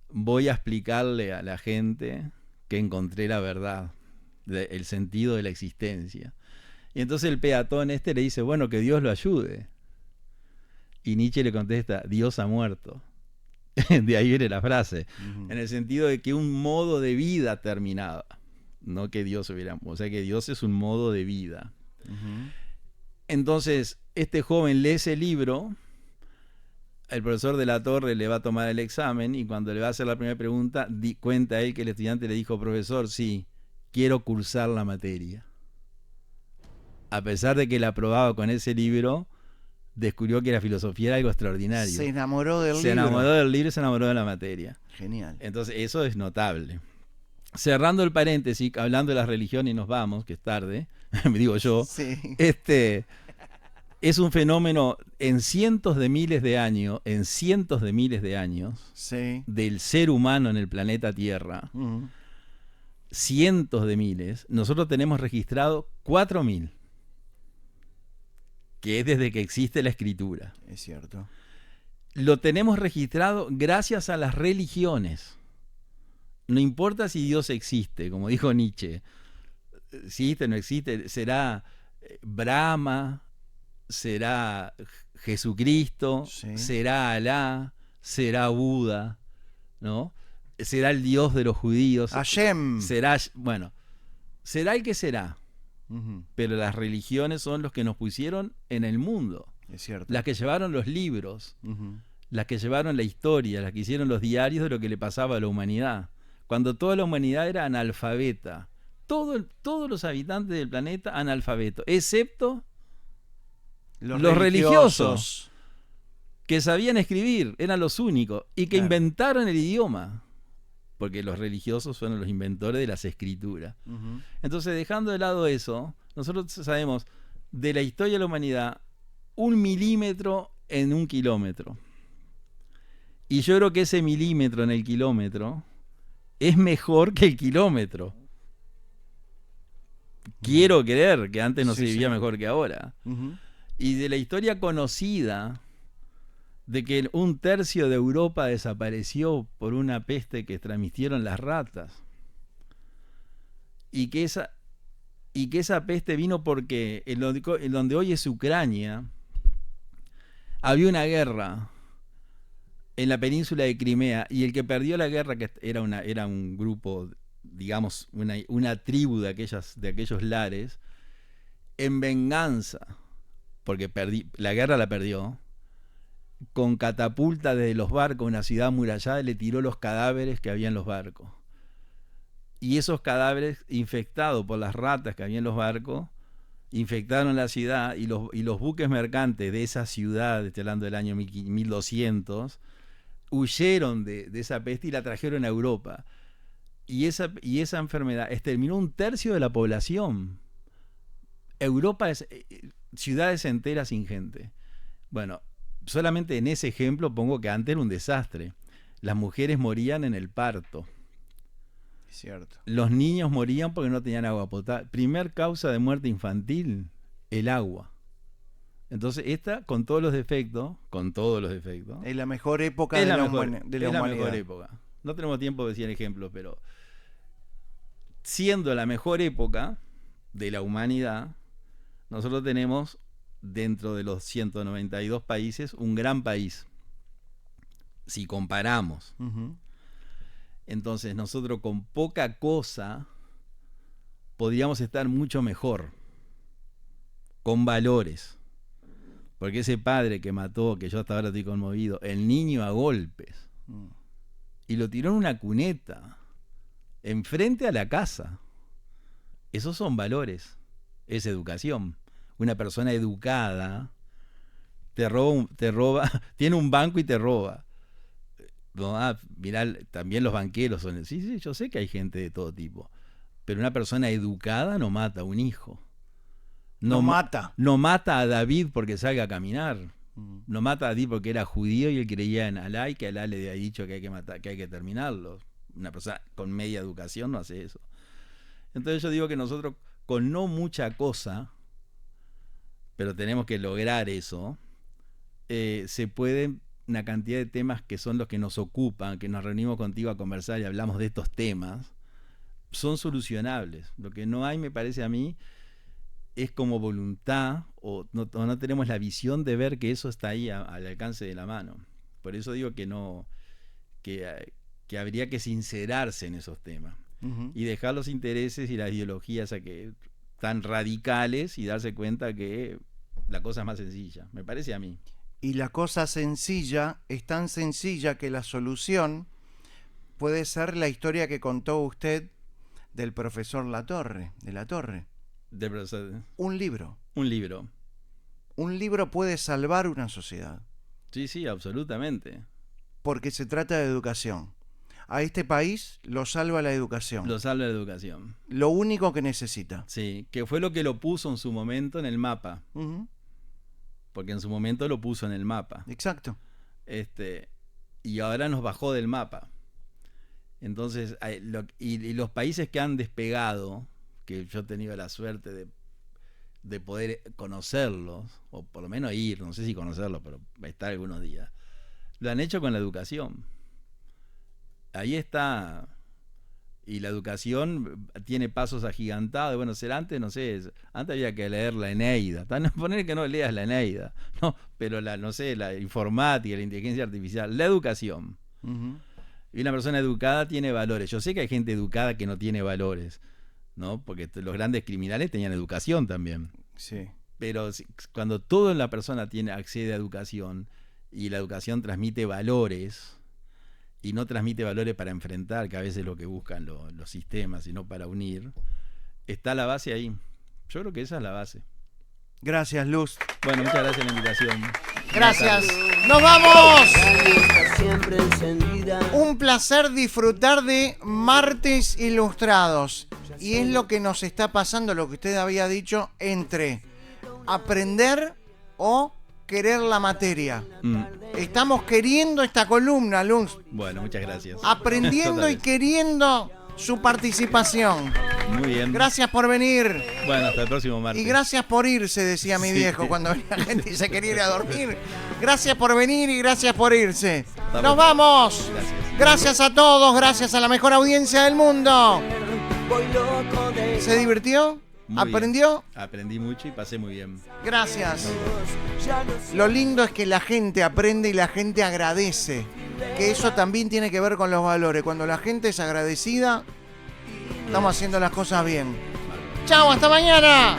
voy a explicarle a la gente que encontré la verdad, el sentido de la existencia. Y entonces el peatón le dice bueno, que Dios lo ayude, y Nietzsche le contesta Dios ha muerto. De ahí viene la frase, en el sentido de que un modo de vida terminaba, no que Dios hubiera, o sea que Dios es un modo de vida. Ujú. Entonces este joven lee ese libro, el profesor de la Torre le va a tomar el examen y cuando le va a hacer la primera pregunta cuenta él que el estudiante le dijo profesor, sí, quiero cursar la materia. A pesar de que la aprobaba con ese libro, descubrió que la filosofía era algo extraordinario. Se enamoró del Se libro. enamoró del libro y se enamoró de la materia. Genial. Entonces eso es notable. Cerrando el paréntesis, hablando de las religiones y nos vamos, que es tarde, me digo yo, Sí. es un fenómeno en cientos de miles de años Sí. del ser humano en el planeta Tierra, Ujú. cientos de miles, nosotros tenemos registrado 4.000, que es desde que existe la escritura. Es cierto. Lo tenemos registrado gracias a las religiones. No importa si Dios existe, como dijo Nietzsche, existe, no existe, será Brahma, será Jesucristo, Sí. será Alá, será Buda, ¿no? Será el Dios de los judíos, Hashem. será, bueno, será el que será, Ujú. pero las religiones son los que nos pusieron en el mundo, Es cierto. las que llevaron los libros, Ujú. las que llevaron la historia, las que hicieron los diarios de lo que le pasaba a la humanidad. Cuando toda la humanidad era analfabeta, todos los habitantes del planeta analfabetos, excepto los religiosos, que sabían escribir, eran los únicos, y que Claro. inventaron el idioma, porque los religiosos fueron los inventores de las escrituras. Ujú. Entonces, dejando de lado eso, nosotros sabemos de la historia de la humanidad 1 milímetro en 1 kilómetro. Y yo creo que ese milímetro en el kilómetro es mejor que el kilómetro. Quiero creer que antes no Sí, se vivía sí. mejor que ahora. Ujú. Y de la historia conocida de que 1/3 de Europa desapareció por una peste que transmitieron las ratas. Y que esa peste vino porque en donde hoy es Ucrania, había una guerra en la península de Crimea, y el que perdió la guerra, que era un grupo, digamos, una tribu de aquellos lares, en venganza, porque la guerra la perdió, con catapulta desde los barcos, una ciudad amurallada, le tiró los cadáveres que había en los barcos. Y esos cadáveres, infectados por las ratas que había en los barcos, infectaron la ciudad, y los buques mercantes de esa ciudad, estoy hablando del año 1200, huyeron de esa peste y la trajeron a Europa. Y esa enfermedad exterminó 1/3 de la población. Europa es ciudades enteras sin gente. Bueno, solamente en ese ejemplo pongo que antes era un desastre. Las mujeres morían en el parto. Es cierto. Los niños morían porque no tenían agua potable. Primer causa de muerte infantil, el agua. Entonces esta, con todos los defectos, Es la mejor época es de la la mejor, humanidad. es la mejor época. No tenemos tiempo de decir ejemplos, pero siendo la mejor época de la humanidad, nosotros tenemos dentro de los 192 países un gran país. Si comparamos. Ujú. Entonces nosotros con poca cosa podríamos estar mucho mejor, con valores. Porque ese padre que mató, que yo hasta ahora estoy conmovido, el niño a golpes, y lo tiró en una cuneta, enfrente a la casa. Esos son valores, es educación. Una persona educada te roba, tiene un banco y te roba. No, mirá, también los banqueros son... Sí, yo sé que hay gente de todo tipo, pero una persona educada no mata a un hijo. No mata. No mata a David porque salga a caminar. No mata a David porque era judío y él creía en Alá y que Alá le había dicho que hay que matar, que hay que terminarlo. Una persona con media educación no hace eso. Entonces yo digo que nosotros con no mucha cosa, pero tenemos que lograr eso, se pueden una cantidad de temas que son los que nos ocupan, que nos reunimos contigo a conversar y hablamos de estos temas, son solucionables. Lo que no hay, me parece a mí, es como voluntad o no tenemos la visión de ver que eso está ahí al alcance de la mano. Por eso digo que no, que habría que sincerarse en esos temas y dejar los intereses y las ideologías tan radicales y darse cuenta que la cosa es más sencilla, me parece a mí. Y la cosa sencilla es tan sencilla que la solución puede ser la historia que contó usted del profesor de la Torre. Un libro. Un libro. Un libro puede salvar una sociedad. Sí, absolutamente. Porque se trata de educación. A este país lo salva la educación. Lo salva la educación. Lo único que necesita. Sí, que fue lo que lo puso en su momento en el mapa. Porque en su momento lo puso en el mapa. Exacto. Y ahora nos bajó del mapa. Entonces, y los países que han despegado, que yo he tenido la suerte de poder conocerlos, o por lo menos ir, no sé si conocerlos, pero estar algunos días, lo han hecho con la educación. Ahí está. Y la educación tiene pasos agigantados. Bueno, será antes, no sé, antes había que leer la Eneida. Poner que no leas la Eneida, no, pero la informática, la inteligencia artificial, la educación. Y una persona educada tiene valores. Yo sé que hay gente educada que no tiene valores, ¿no? Porque los grandes criminales tenían educación también. Sí. Pero cuando toda la persona accede a educación y la educación transmite valores y no transmite valores para enfrentar, que a veces es lo que buscan los sistemas, sino para unir, está la base ahí. Yo creo que esa es la base. Gracias, Luz. Bueno, muchas gracias por la invitación. Gracias. ¡Nos vamos! Un placer disfrutar de Martes Ilustrados. Y es lo que nos está pasando, lo que usted había dicho, entre aprender o querer la materia. Estamos queriendo esta columna, Luz. Bueno, muchas gracias. Aprendiendo y queriendo su participación. Muy bien. Gracias por venir. Bueno, hasta el próximo martes. Y gracias por irse, decía mi viejo cuando venía gente y se quería ir a dormir. Gracias por venir y gracias por irse. ¡Nos vamos! Gracias a todos, gracias a la mejor audiencia del mundo. ¿Se divirtió? ¿Aprendió? Aprendí mucho y pasé muy bien. Gracias. Lo lindo es que la gente aprende y la gente agradece. Que eso también tiene que ver con los valores. Cuando la gente es agradecida, estamos haciendo las cosas bien. ¡Chao, hasta mañana!